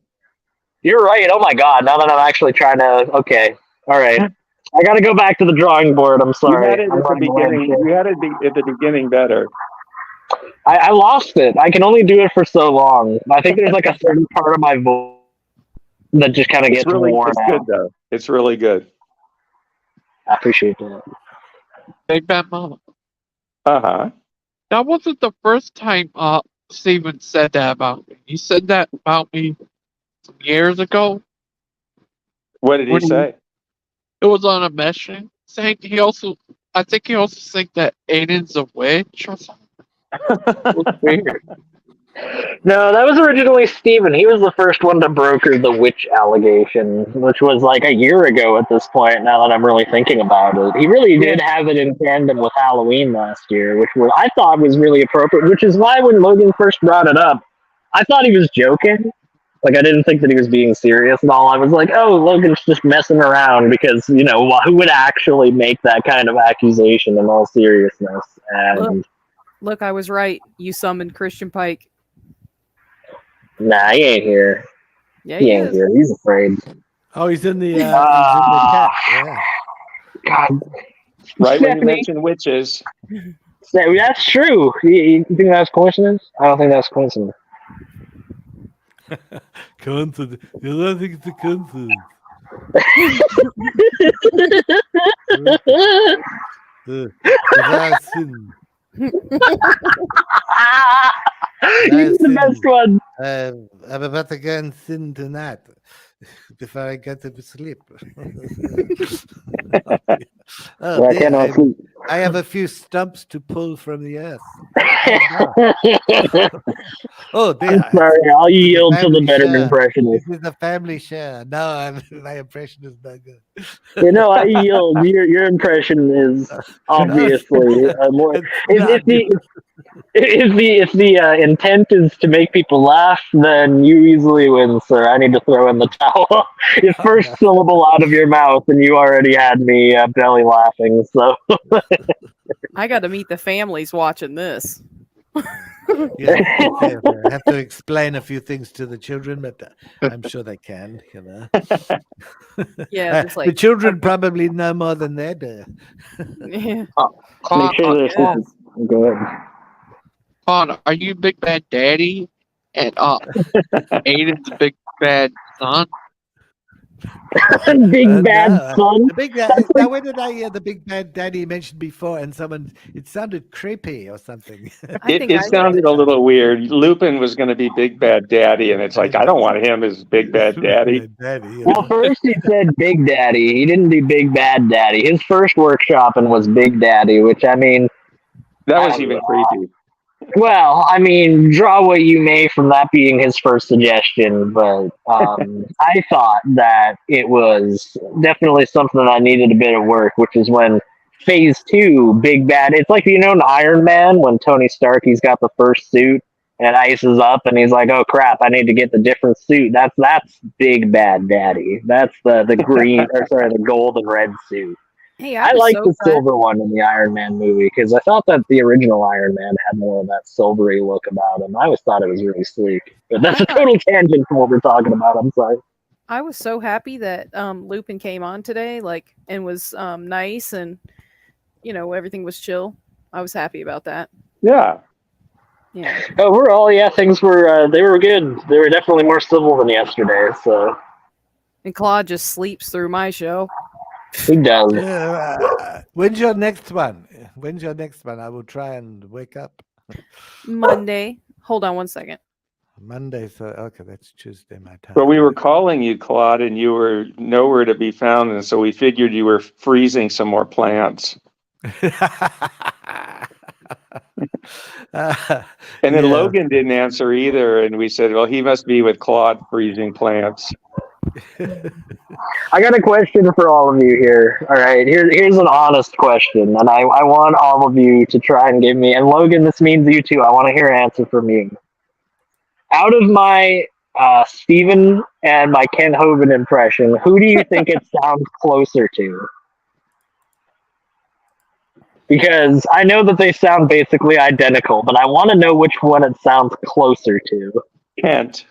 You're right. Oh my God. Now that I'm actually trying to, okay. All right. I got to go back to the drawing board. I'm sorry. You had it at the beginning better. I lost it. I can only do it for so long. I think there's like a certain part of my voice that just kind of gets worn out. It's good though. It's really good. I appreciate that. Big Bad Mama. Uh-huh. That wasn't the first time Steven said that about me. He said that about me some years ago. What did he say? It was on a messaging thing. I think he also said that Aiden's a witch or something. It was weird. No, that was originally Steven. He was the first one to broker the witch allegation, which was like a year ago at this point, now that I'm really thinking about it. He really did have it in tandem with Halloween last year, which I thought was really appropriate, which is why when Logan first brought it up, I thought he was joking. Like, I didn't think that he was being serious at all. I was like, oh, Logan's just messing around because, you know, who would actually make that kind of accusation in all seriousness? And Look, I was right. You summoned Christian Pike. Nah, he ain't here. Yeah, he ain't here. He's afraid. Oh, he's in the cat. Yeah. God. Right when you mentioned witches. That's true. You think that's coincidence? I don't think that's coincidence. Coincidence. You don't think it's a coincidence. He's the best one. I'm about to go and sin tonight before I go to sleep. I cannot sleep. I have a few stumps to pull from the earth. I'm sorry. I'll yield to the better impressionist. This is a family share. No, my impression is not good. You know, I yield. Your impression is obviously more. if the intent is to make people laugh, then you easily win, sir. I need to throw in the towel. Your first syllable out of your mouth, and you already had me belly laughing. So I got to meet the families watching this. Yeah, I have to explain a few things to the children, but I'm sure they can. Yeah, just the like children probably know more than they do. yeah. make sure they're yeah. super. Go ahead. Con, are you Big Bad Daddy? And Aiden's Big Bad Son? Big bad No, son. the big now, where did I hear the big bad daddy mentioned before? And it sounded creepy or something. I think It I sounded a little weird. Lupin was going to be Big Bad Daddy, and it's like, I don't want him as Big Bad Daddy. Daddy. Well, first he said Big Daddy. He didn't do Big Bad Daddy. His first workshopping was Big Daddy, which I mean, That was even creepy. well, I mean, draw what you may from that being his first suggestion, but I thought that it was definitely something that needed a bit of work, which is when Phase 2, Big Bad, it's like, in Iron Man, when Tony Stark, he's got the first suit, and it ices up, and he's like, oh crap, I need to get the different suit. That's Big Bad Daddy. That's the green, or sorry, the gold and red suit. Hey, I was like so the glad- silver one in the Iron Man movie because I thought that the original Iron Man had more of that silvery look about him. I always thought it was really sleek. But that's a total tangent from what we're talking about. I'm sorry. I was so happy that Lupin came on today, and was nice, and everything was chill. I was happy about that. Yeah. Yeah. Overall, yeah, things were they were good. They were definitely more civil than yesterday. So. And Claude just sleeps through my show. He does. When's your next one? I will try and wake up. Monday. Hold on one second. Monday, so okay, that's Tuesday my time. But we were calling you, Claude, and you were nowhere to be found, and so we figured you were freezing some more plants. And then Logan didn't answer either, and we said, well, he must be with Claude freezing plants. I got a question for all of you here. All right, here's an honest question, and I want all of you to try and give me, and Logan, this means you too. I want to hear an answer from you. Out of my Stephen and my Kent Hovind impression, who do you think it sounds closer to? Because I know that they sound basically identical, but I want to know which one it sounds closer to. Kent.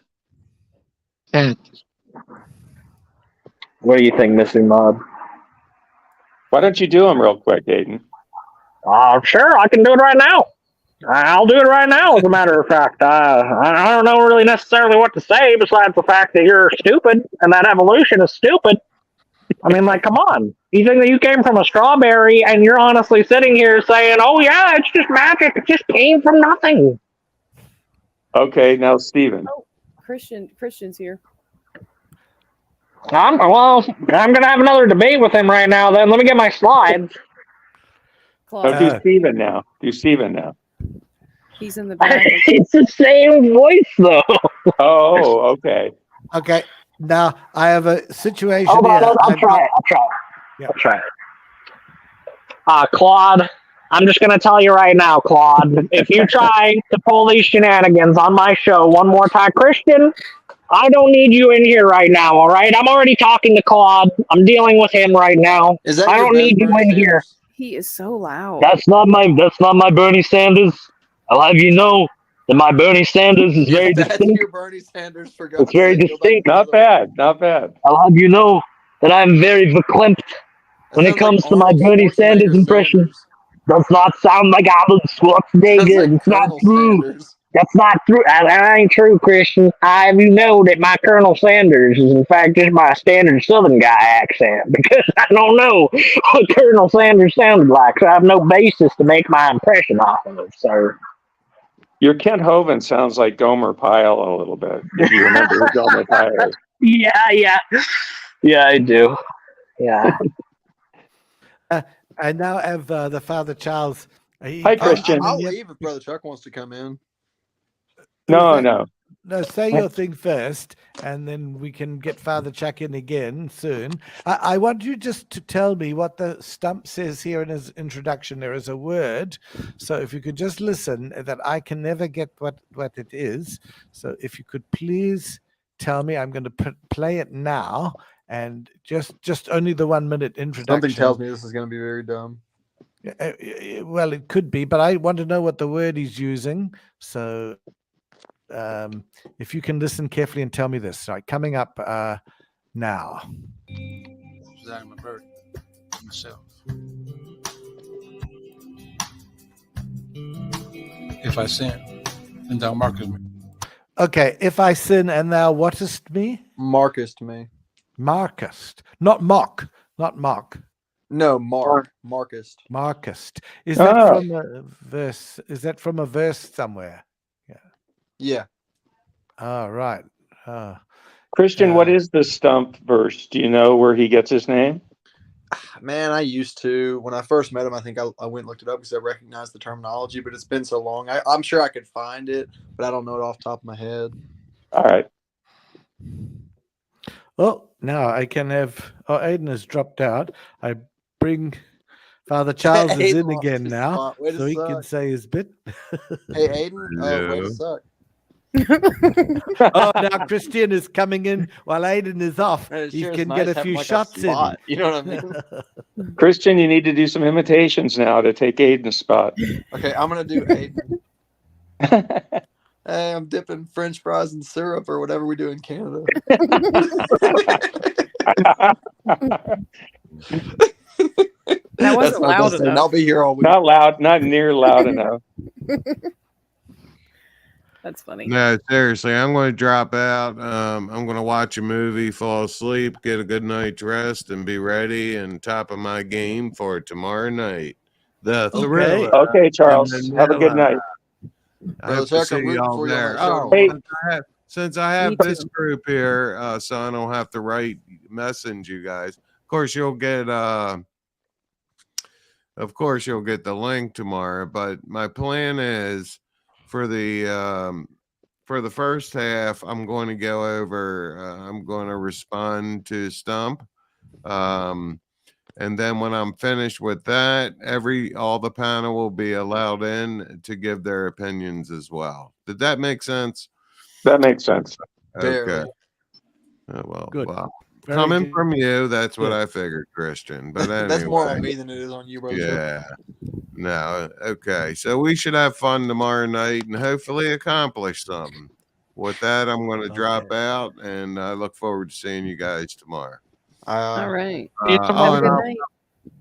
What do you think, Mr. Mob? Why don't you do them real quick, Aiden? Sure, I can do it right now. I'll do it right now, as a matter of fact. I don't know really necessarily what to say besides the fact that you're stupid and that evolution is stupid. I mean, like, come on. You think that you came from a strawberry and you're honestly sitting here saying, oh, yeah, it's just magic. It just came from nothing. Okay, now Stephen. Oh, Christian's here. I'm going to have another debate with him right now, then. Let me get my slides. Claude, Do Stephen now. he's in the back. It's the same voice, though. Oh, okay. Okay, now I have a situation Hold on, here. I'll try it. Yeah. I'll try it. Claude, I'm just going to tell you right now, Claude, if you try to pull these shenanigans on my show one more time, Christian, I don't need you in here right now, all right? I'm already talking to Claude. I'm dealing with him right now. I don't need you in here. He is so loud. That's not my Bernie Sanders. I'll have you know that my Bernie Sanders is very distinct. Your Bernie Sanders, for It's very distinct. Not bad. I'll have you know that I'm very verklempt when it comes to my Bernie Sanders impression. Does not sound like Arnold Schwarzenegger. It's not true. That's not true. That ain't true, Christian. I have you know that my Colonel Sanders is in fact just my standard Southern guy accent because I don't know what Colonel Sanders sounded like, so I have no basis to make my impression off of it, sir. Your Kent Hovind sounds like Gomer Pyle a little bit, if you remember who Gomer Pyle is. Yeah, I do. Yeah. I now have the Father Charles. Hi, Christian. I'll leave if Brother Chuck wants to come in. No. No, say your thing first, and then we can get Father Chuck in again soon. I want you just to tell me what the stump says here in his introduction. There is a word, so if you could just listen, that I can never get what it is. So if you could please tell me, I'm going to play it now, and just only the 1 minute introduction. Something tells me this is going to be very dumb. Well, it could be, but I want to know what the word he's using. So if you can listen carefully and tell me this. Right, coming up now. I'm a bird myself. If I sin, then thou markest me. Okay, if I sin and thou whatest me? Marcus to me. Markest. Not mock. Not mock. No, Marcus. Markest. Is that from a verse? Is that from a verse somewhere? Yeah. Oh, right. Christian, what is the stump verse? Do you know where he gets his name? Man, I used to. When I first met him, I think I went and looked it up because I recognized the terminology, but it's been so long. I'm sure I could find it, but I don't know it off the top of my head. All right. Well, now I can have... Oh, Aiden has dropped out. I bring... Father Charles is in again now, so he can say his bit. Hey, Aiden, way to suck. Oh, now Christian is coming in while Aiden is off. He can get a few shots in. You know what I mean? Christian, you need to do some imitations now to take Aiden's spot. Okay, I'm going to do Aiden. Hey, I'm dipping French fries in syrup or whatever we do in Canada. That wasn't loud enough. I'll be here all week. Not loud, not near loud enough. That's funny. No, seriously, I'm going to drop out. I'm going to watch a movie, fall asleep, get a good night's rest, and be ready and top of my game for tomorrow night. The Thriller. Okay, Charles. Have a good night. I hope to see you all there. Oh, Hey. since I have this group here, so I don't have to message you guys. Of course, you'll get the link tomorrow. But my plan is for the first half, I'm going to go over. I'm going to respond to Stump, and then when I'm finished with that, all the panel will be allowed in to give their opinions as well. Did that make sense? That makes sense. Okay. Oh, well, Good. wow. Very Coming good. from you, that's what I figured, Christian. But anyway, That's more on me than it is on you, bro. yeah. No, okay. So we should have fun tomorrow night and hopefully accomplish something. With that, I'm going to drop out, and I look forward to seeing you guys tomorrow. All right. Oh, Have a and good night.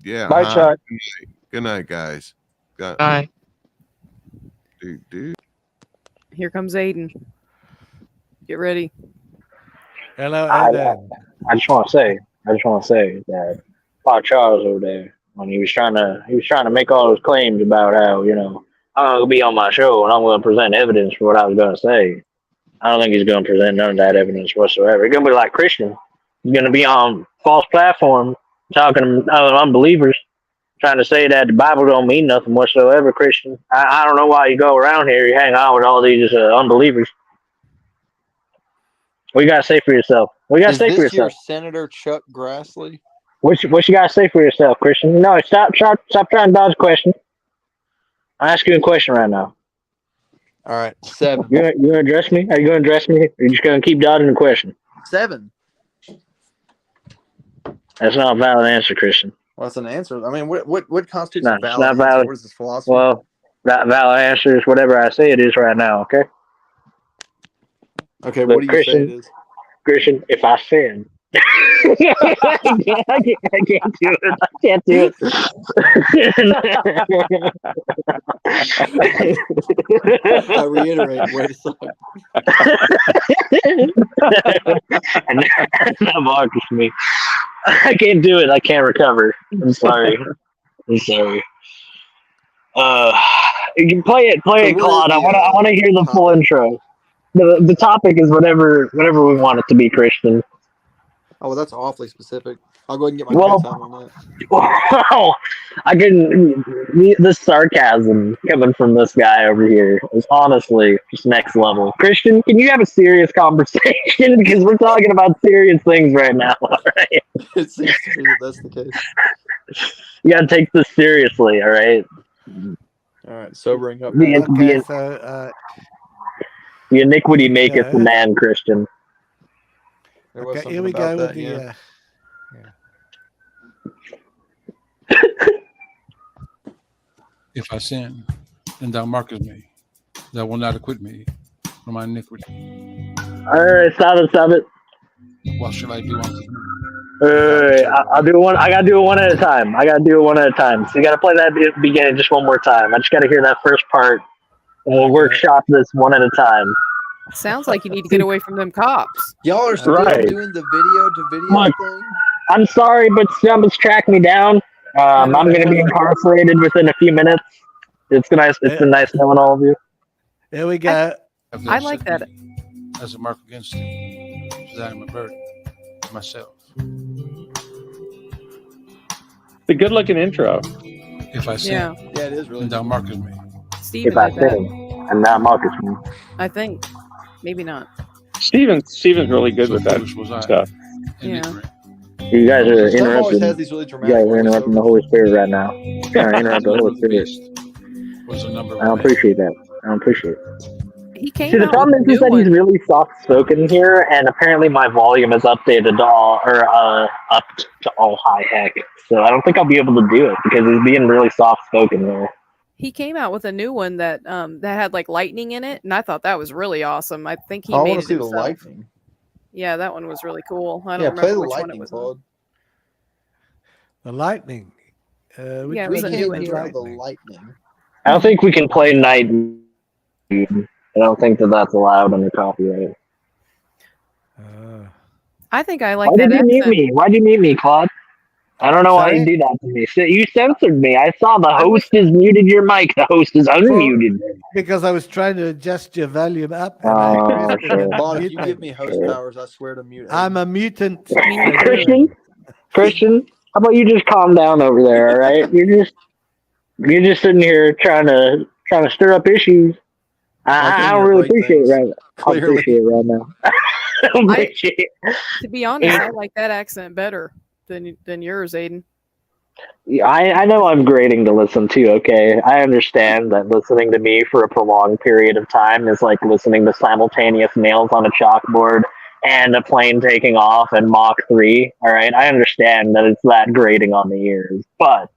yeah. Bye, Chuck. Good night, guys. Bye. Dude. Here comes Aiden. Get ready. Hello, Aiden. I just want to say that Father Charles over there, when he was trying to make all those claims about how, I'm going to be on my show and I'm going to present evidence for what I was going to say. I don't think he's going to present none of that evidence whatsoever. He's going to be like Christian. He's going to be on false platform talking to unbelievers, trying to say that the Bible don't mean nothing whatsoever, Christian. I don't know why you go around here, you hang out with all these unbelievers. What you got to say for yourself? What you got to say for Is this your yourself? Senator Chuck Grassley? What you got to say for yourself, Christian? No, stop trying to dodge the question. I'm asking you a question right now. All right, 7. You going to address me? Are you going to address me? Or are you just going to keep dodging the question? 7. That's not a valid answer, Christian. Well, that's an answer. I mean, what constitutes No, a it's valid not answer? valid. What is this philosophy? Well, that valid answer is whatever I say it is right now, okay? okay, look, what do you Christian, say it is? Christian, if I sin. I can't do it. I can't do it. I reiterate, way to suck. And that bothers me. I can't do it. I can't recover. I'm sorry. You can play it, Claude. I want to hear the full intro. The topic is whatever we want it to be, Christian. Oh, well, that's awfully specific. I'll go ahead and get my Well- time on that. Wow, the sarcasm coming from this guy over here is honestly just next level. Christian, can you have a serious conversation? Because we're talking about serious things right now, all right? It seems to be that that's the case. You gotta take this seriously, all right? All right, sobering up. The, now. Okay, the, so the iniquity maketh the Yeah. man, Christian. There was okay, here something we about go with that, the. yeah. If I sin, then thou markest me. Thou will not acquit me from my iniquity. All right, stop it. What shall I do unto him? I'll do one. I gotta do it one at a time. So you gotta play that beginning just one more time. I just gotta hear that first part. And we'll Okay. workshop this one at a time. Sounds like you need to get away from them cops. Y'all are still Right. doing the video to video Look. thing? I'm sorry, but Stump's tracked me down. I'm gonna be incarcerated within a few minutes. It's nice. It's been nice knowing all of you. Here we go. Have I thou like set that. me as a mark against him, so that I am a burden to myself. It's a good looking intro. If I sin, Yeah, Yeah, it is really. then thou markest me. Steven If I did that. sin, and not Marcus me. I think. Maybe not. Steven's really good So with that foolish was I, stuff. and Yeah. ignorant. You guys are Tom always has interrupting. these really You dramatic. guys are interrupting the Holy Spirit right now. Trying to interrupt the The number Holy of the Spirit. beast was the number of I don't man. appreciate that. I don't appreciate it. He came See, the out problem with a is new that he's one. really soft spoken here, and apparently my volume is updated to all, or upped to all high heck. So I don't think I'll be able to do it because he's being really soft spoken here. He came out with a new one that that had like lightning in it, and I thought that was really awesome. I think he I made want it to see the himself. lightning. Yeah, that one was really cool. I don't Yeah, play remember the which one it lightning, was. Claude. The lightning. Which Yeah, it We was a one can't new is intro. hear the lightning. I don't think we can play Night. I don't think that that's allowed under copyright. I think I like Why that did you mute accent. me? Why'd you mute me, Claude? I don't know why Sorry? you do that to me. So you censored me. I saw the I host has muted your mic. The host is unmuted. Because I was trying to adjust your volume up. And Oh, I pressed sure. Claude, if you mute give me host Sure. powers, I swear to mute. I'm a mutant. Christian, how about you just calm down over there, all right? You're just sitting here trying to stir up issues. I don't really appreciate it right now. I Clearly. appreciate it right now. I don't I- appreciate it. To be honest, I like that accent better than yours, Aiden. Yeah, I know I'm grating to listen to, okay? I understand that listening to me for a prolonged period of time is like listening to simultaneous nails on a chalkboard and a plane taking off and Mach 3, all right? I understand that it's that grating on the ears, but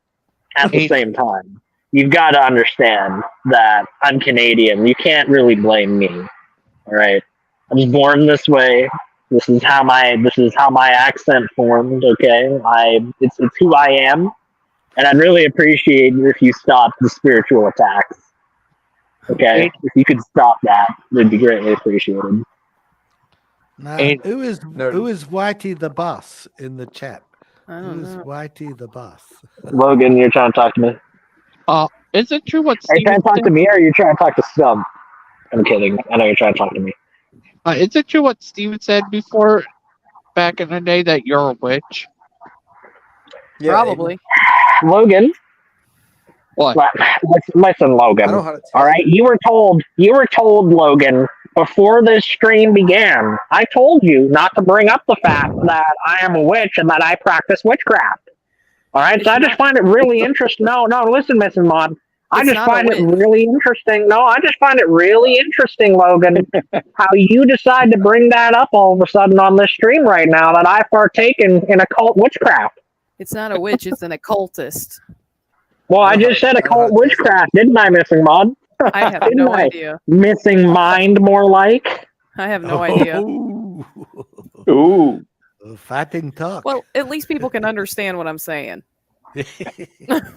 at the same time, you've got to understand that I'm Canadian. You can't really blame me, all right? I was born this way. This is how my accent formed, okay? It's who I am. And I'd really appreciate if you stopped the spiritual attacks. Okay? If you could stop that, it'd be greatly appreciated. Now, And- who is Whitey the boss in the chat? I don't Who's know. Whitey the boss? Logan, you're trying to talk to me? Is it true what Are you trying Steven to talk said? to me or are you trying to talk to Stump? I'm kidding. I know you're trying to talk to me. Is it true what Steven said before, back in the day, that you're a witch? Yeah, Probably. Logan, What? listen, I Logan. know how to tell. All right, you were told, Logan, before this stream began. I told you not to bring up the fact that I am a witch and that I practice witchcraft. All right, so I just find it really interesting. No, listen, Mrs. Mod. I It's just not a find it witch. really interesting. No, I just find it really interesting, Logan, how you decide to bring that up all of a sudden on this stream right now that I partake in occult witchcraft. It's not a witch, it's an occultist. Well, I I know just how said to- I know how occult to test it. witchcraft, didn't I, Missing Mod? I have Didn't no I? idea. Missing mind, more like. I have no idea. Ooh. Fighting talk. Well, at least people can understand what I'm saying.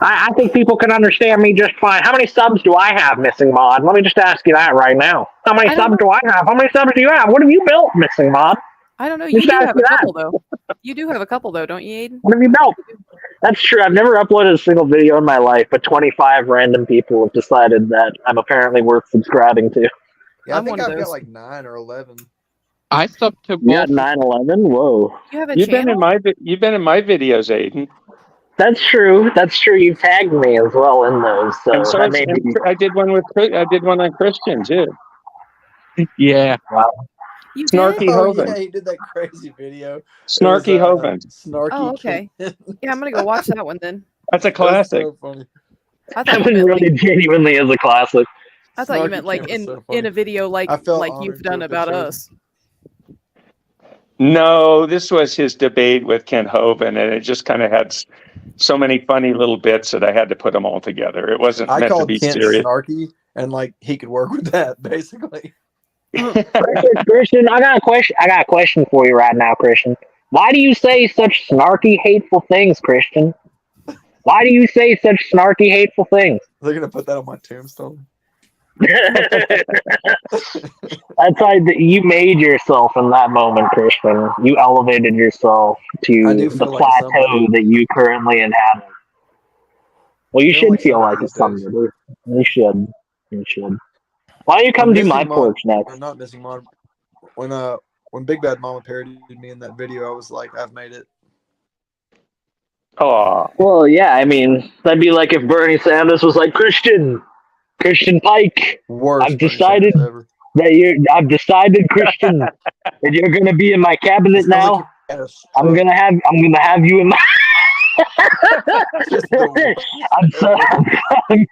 I think people can understand me just fine. How many subs do I have, Missing Mod? Let me just ask you that right now. How many I don't subs do I have? How many subs do you have? What have you built, Missing Mod? I don't know. Just You do ask have me a that. couple, though. You do have a couple, though, don't you, Aiden? What have you built? That's true. I've never uploaded a single video in my life, but 25 random people have decided that I'm apparently worth subscribing to. Yeah, I I'm think one of I've got those. like 9 or 11. I subbed to You got both. 9/11? Whoa. You have a You've been channel? in my videos, Aiden. That's true. That's true. You tagged me as well in those, so And so that may be. I did one on Christian too. Yeah. You Snarky did? Oh Hovind. yeah, he did that crazy video. It was, Snarky Hovind. Snarky. Oh, okay. Kent. Yeah, I'm gonna go watch that one then. That's a That was classic. so funny. I thought That you one meant really like genuinely is a classic. I thought you Snarky meant like Kent was in so funny. in a video like I felt you've honored done to about appreciate it. us. No, this was his debate with Kent Hovind, and it just kind of had so many funny little bits that I had to put them all together. It wasn't I meant to called be Kent serious. snarky, and like he could work with that basically. Christian, I got a question. I got a question for you right now, Christian. Why do you say such snarky, hateful things, Christian? Why do you say such snarky, hateful things? They're gonna put that on my tombstone. That's like you made yourself in that moment, Christian. You elevated yourself I to do the feel like plateau somebody. that you currently inhabit. Well, you Feel should like feel like somebody it's these days. somebody. You should. You should. Why don't you come When do my Missing Mod, porch or next? not Missing Mod, when Big Bad Mama parodied me in that video, I was like, I've made it. Oh, Well, yeah, I mean, that'd be like if Bernie Sanders was like, Christian Pike, Worst I've Bernie decided Sanders ever. I've decided, Christian, that you're gonna be in my cabinet It sounds like now. you had a I'm stroke. gonna have you in my. Just the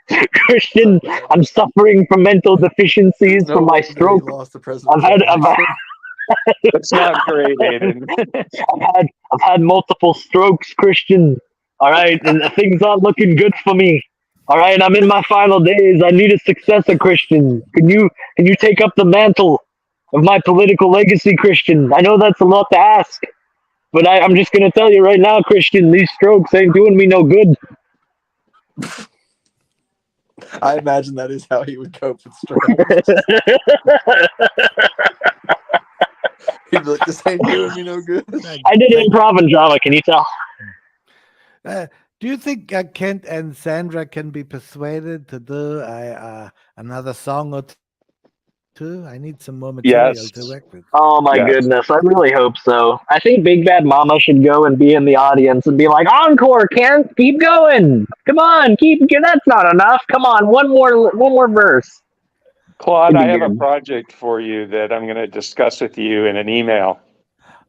worst. Christian, I'm suffering from mental deficiencies No from my wonder he stroke. lost the presidential I've election. that's not great, Aiden. I've had multiple strokes, Christian. All right, and things aren't looking good for me. All right, I'm in my final days. I need a successor, Christian. Can you take up the mantle of my political legacy, Christian? I know that's a lot to ask, but I'm just gonna tell you right now, Christian. These strokes ain't doing me no good. I imagine that is how he would cope with strokes. He'd be like, "This ain't doing me no good." I did improv and drama. Can you tell? Do you think Kent and Sandra can be persuaded to do another song or two? I need some more material Yes. to work with. Oh my Yes. goodness, I really hope so. I think Big Bad Mama should go and be in the audience and be like, "Encore, Kent, keep going. Come on, that's not enough. Come on, one more verse." Claude, It'd I be have a good. project for you that I'm going to discuss with you in an email,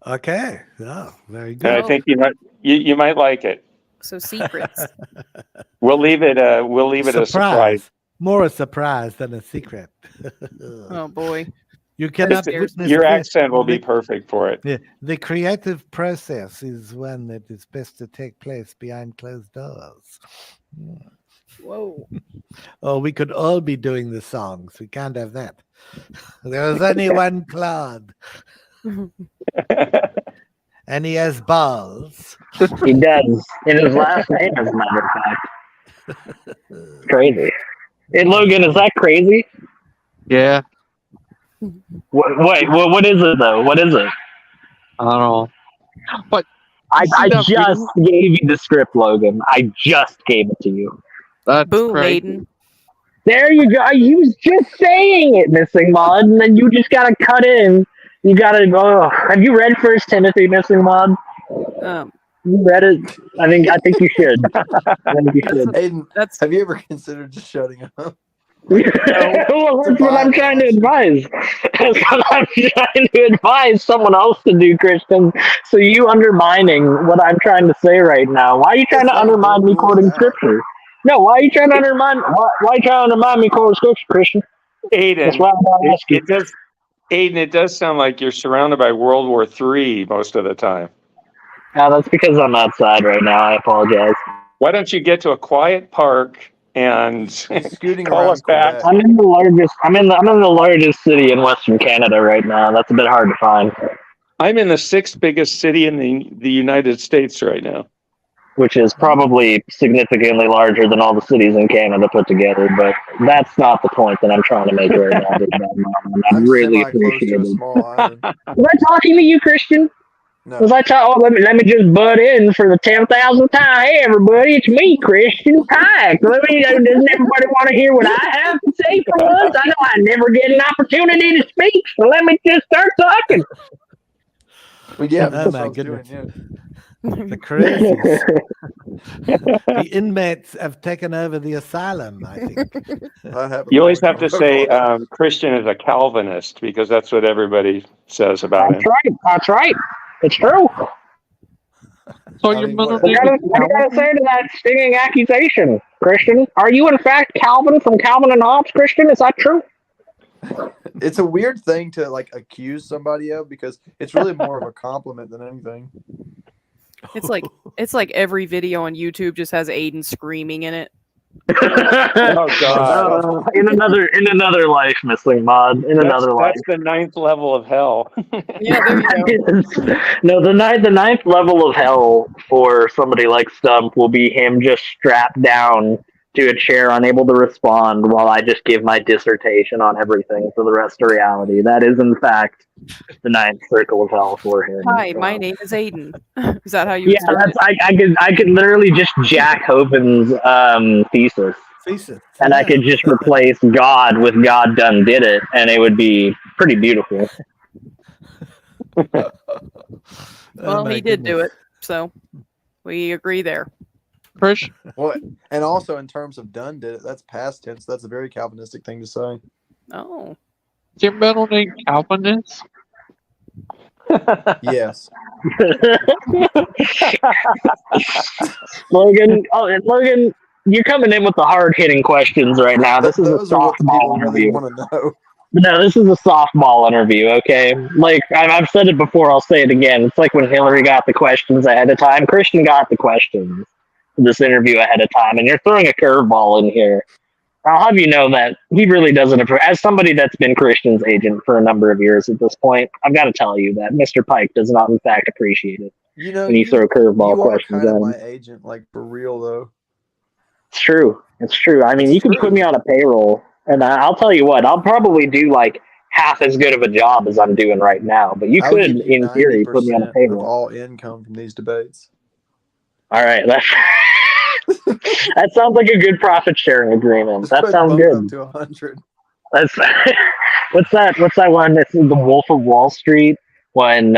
Okay. Oh, very and I good. think you might like it. So secrets. We'll leave it a surprise. More a surprise than a secret. Oh boy. You cannot scares witness Your the- accent will be perfect for it. Yeah, the creative process is one that is best to take place behind closed doors. Whoa. Oh, we could all be doing the songs. We can't have that. There is only one Claude, and he has balls. He does. In his last name, as a matter of fact. Crazy. Hey, Logan, is that crazy? Yeah. Wait, what is it though? What is it? I don't know. But I see that just gave you the script, Logan. I just gave it to you. that's Boom, crazy. Aiden. There you go. You was just saying it, Missing Mod, and then you just gotta cut in. You gotta go. Have you read First Timothy, Missing Mod? You read it? I think you should. I think you should. Aiden, That's have you ever considered just shutting up? Well, that's what I'm trying to advise. That's what I'm trying to advise someone else to do, Christian. So you undermining what I'm trying to say right now. Why are you trying to undermine me quoting scripture? No, why are you trying to undermine? Why are you trying to undermine me quoting scripture, Christian? That's Aiden, why I'm not asking. it does sound like you're surrounded by World War III most of the time. That's because I'm outside right now. I apologize. Why don't you get to a quiet park and Scooting call around us back? Quebec. I'm in the largest city in Western Canada right now. That's a bit hard to find, I'm in the sixth biggest city in the United States right now. which is probably significantly larger than all the cities in Canada put together. But that's not the point that I'm trying to make right now. Big Bad Mama, and I I'm really semi-close appreciate to a it. small island. Am I talking to you, Christian? No. Was I thought, let me just butt in for the 10,000th time. Hey, everybody, it's me, Christian Pike. Doesn't everybody want to hear what I have to say for once? I know I never get an opportunity to speak, so let me just start talking. Well, yeah, Oh that's what my I was goodness. doing. The crazies. The inmates have taken over the asylum, I think. Yeah, I have a You always point have to to say work on. Christian is a Calvinist because that's what everybody says about That's him. right. That's right. It's true. So I your mean, middle whatever. name is What do you got to Calvin? say to that stinging accusation, Christian? Are you in fact Calvin from Calvin and Hobbes, Christian? Is that true? It's a weird thing to like accuse somebody of because it's really more of a compliment than anything. It's like every video on YouTube just has Aiden screaming in it. Oh God, In another life, Missing Mod. In another life. that's the 9th level of hell. Yeah, there you go. No, the ninth level of hell for somebody like Stump will be him just strapped down to a chair, unable to respond, while I just give my dissertation on everything for the rest of reality. That is, in fact, the ninth circle of hell for him. Hi, my name is Aiden. Is that how you would Yeah, start that's I could literally just Jack Hovind's thesis. Thesis. And I could just replace God with God done did it, and it would be pretty beautiful. Well, he did do it, so we agree there. Chris? What? And also in terms of done did it, that's past tense. That's a very Calvinistic thing to say. Oh. Is your middle name Calvinist? Yes. Logan, you're coming in with the hard-hitting questions right now. This is a Those are what the softball people really interview. want to know. No, this is a softball interview, okay? Like, I've said it before, I'll say it again. It's like when Hillary got the questions ahead of time. Christian got the questions for this interview ahead of time, and you're throwing a curveball in here. I'll have you know that he really doesn't approve. As somebody that's been Christian's agent for a number of years at this point, I've got to tell you that Mr. Pike does not, in fact, appreciate it You know, when you throw curveball you are questions kind of in. my agent, like for real though. It's true. It's true. I mean, It's you can true. put me on a payroll, and I'll tell you what, I'll probably do like half as good of a job as I'm doing right now. But you I would could, give you in theory, put me on a 90% of payroll. all income from these debates. All right, that sounds like a good profit sharing agreement. Just That put sounds bump good. up to 100. That's what's that one? It's the Wolf of Wall Street when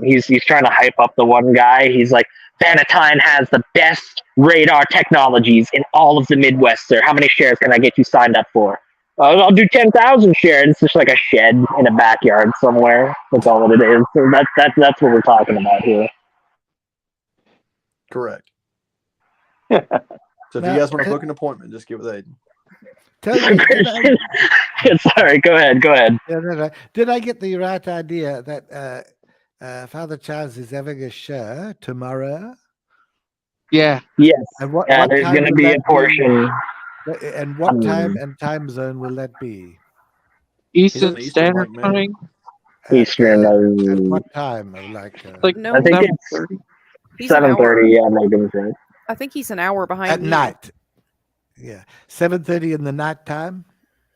he's trying to hype up the one guy. He's like, Vanatine has the best radar technologies in all of the Midwest, sir. How many shares can I get you signed up for? I'll do 10,000 shares. It's just like a shed in a backyard somewhere. That's all that it is. So that's what we're talking about here. Correct. So if Now, you guys want to book an appointment, just get with Aiden. Tell me, Sorry, go ahead. did I get the right idea that Father Charles is having a show tomorrow? Yeah. Yes. And what There's time going to will be a that portion. And what time and time zone will that be? Eastern Eastern Standard like me. Time. Eastern. At what time? Like No, I think 7:30. it's he's an hour. 7:30. Yeah, Megan's right. I think he's an hour behind at you. night. Yeah, 7:30 in the night time.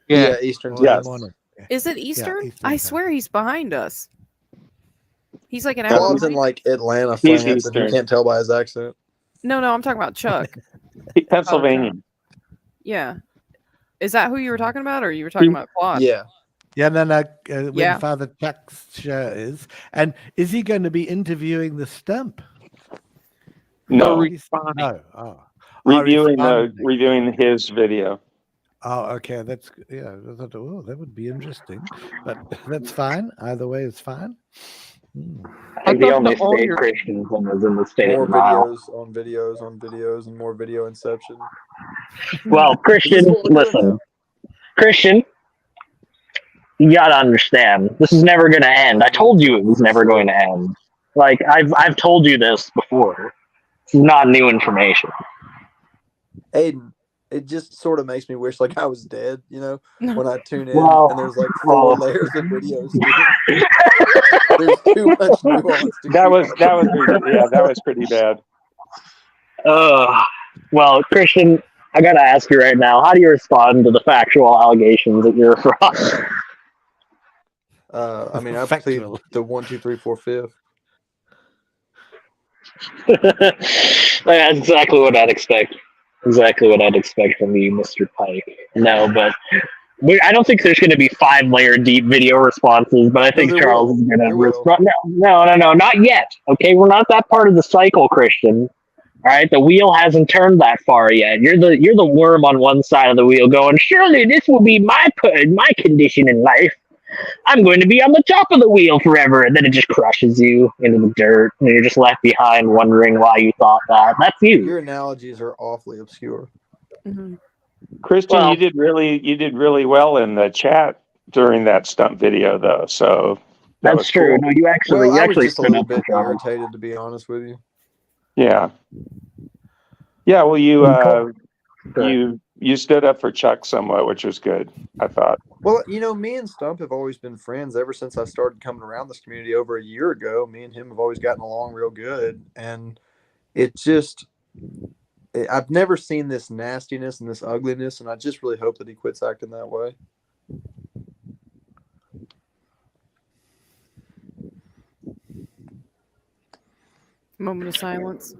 Yeah. Eastern Or time. in Yes. the morning. Is it Eastern? Eastern I time. swear he's behind us. He's like an hour. Claude's in behind- like Atlanta, He's France, and you Eastern. can't tell by his accent. No, I'm talking about Chuck. Pennsylvania. Yeah. Is that who you were talking about, or you were talking about Claude? Yeah. Yeah, no. When Yeah. Father Chuck's show is, and is he going to be interviewing the stump? No, No. Oh. reviewing his video. Oh, okay. That's yeah. I thought, oh, that would be interesting, but that's fine. Either way is fine. I think the thought only the all state your- Christian one was in the state More of Nile. videos on videos on videos and more video inception. Well, Christian, This is what we're doing listen. now. Christian, you gotta understand. This is never gonna end. I told you it was never going to end. Like I've told you this before. This is not new information. Aiden, it just sort of makes me wish like I was dead, you know, when I tune in Well, and there's like 4 layers of videos. There's too much nuance. That was pretty bad. Well, Christian, I gotta ask you right now. How do you respond to the factual allegations that you're a fraud? I mean, I plead Factual. the 1, 2, 3, 4, 5. That's exactly what I'd expect. Exactly what I'd expect from you, Mr. Pike. No, but I don't think there's going to be 5-layer deep video responses, but I No, think there Charles will. is going to There will. respond. No, not yet. Okay, we're not that part of the cycle, Christian. All right, the wheel hasn't turned that far yet. You're the worm on one side of the wheel, going, surely this will be my condition in life. I'm going to be on the top of the wheel forever, and then it just crushes you into the dirt, and you're just left behind wondering why you thought that. That's you. Your analogies are awfully obscure. Mhm. Christian, Well- you did really well in the chat during that stunt video, though. So that was That's true. cool. No, you actually Well, I was just a stood little up for bit Charles. irritated, to be honest with you. Yeah. Yeah. Well, Cool. you stood up for Chuck somewhat, which was good, I thought. Well, me and Stump have always been friends ever since I started coming around this community over a year ago. Me and him have always gotten along real good, and I've never seen this nastiness and this ugliness, and I just really hope that he quits acting that way. Moment of silence.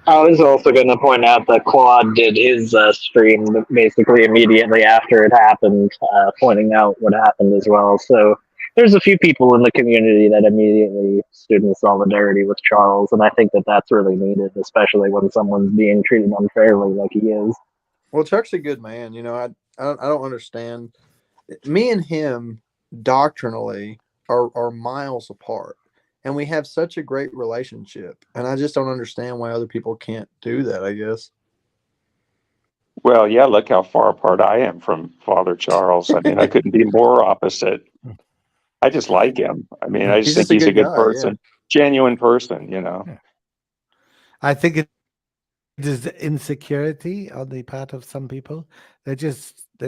I was also going to point out that Claude did his stream basically immediately after it happened, pointing out what happened as well. So there's a few people in the community that immediately stood in solidarity with Charles, and I think that that's really needed, especially when someone's being treated unfairly like he is. Well, Chuck's a good man. I don't understand. Me and him doctrinally are miles apart, and we have such a great relationship. And I just don't understand why other people can't do that, I guess. Well, yeah, look how far apart I am from Father Charles. I mean, I couldn't be more opposite. I just like him. I mean, I just think he's a good guy, person, genuine person, I think it is insecurity on the part of some people. They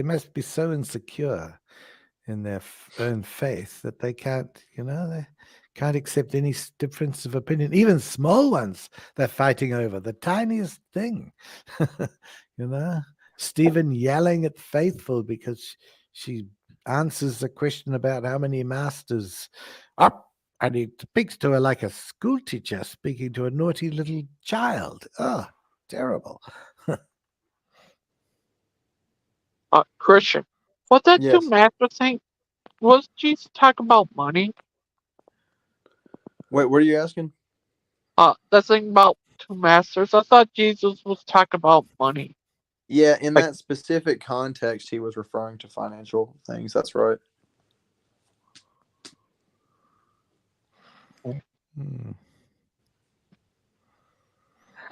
must be so insecure in their own faith that they can't, they can't accept any difference of opinion, even small ones. They're fighting over the tiniest thing. Stephen yelling at Faithful because she answers a question about how many masters up, and he speaks to her like a school teacher speaking to a naughty little child. Oh, terrible. Christian, what that Yes. two master thing was? Jesus talk about money? Wait, what are you asking? That thing about two masters. I thought Jesus was talking about money. Yeah, in that specific context, he was referring to financial things. That's right.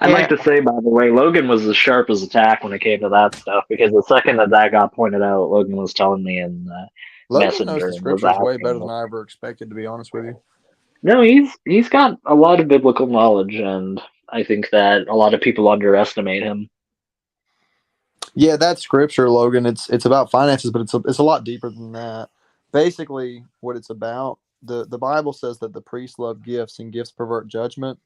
I'd like to say, by the way, Logan was as sharp as a tack when it came to that stuff, because the second that got pointed out, Logan was telling me in Logan Messenger knows the and was scriptures way asking better me. than I ever expected, to be honest with you. No, he's got a lot of biblical knowledge, and I think that a lot of people underestimate him. Yeah, that scripture, Logan, it's about finances, but it's a lot deeper than that. Basically, what it's about, the Bible says that the priests love gifts and gifts pervert judgment.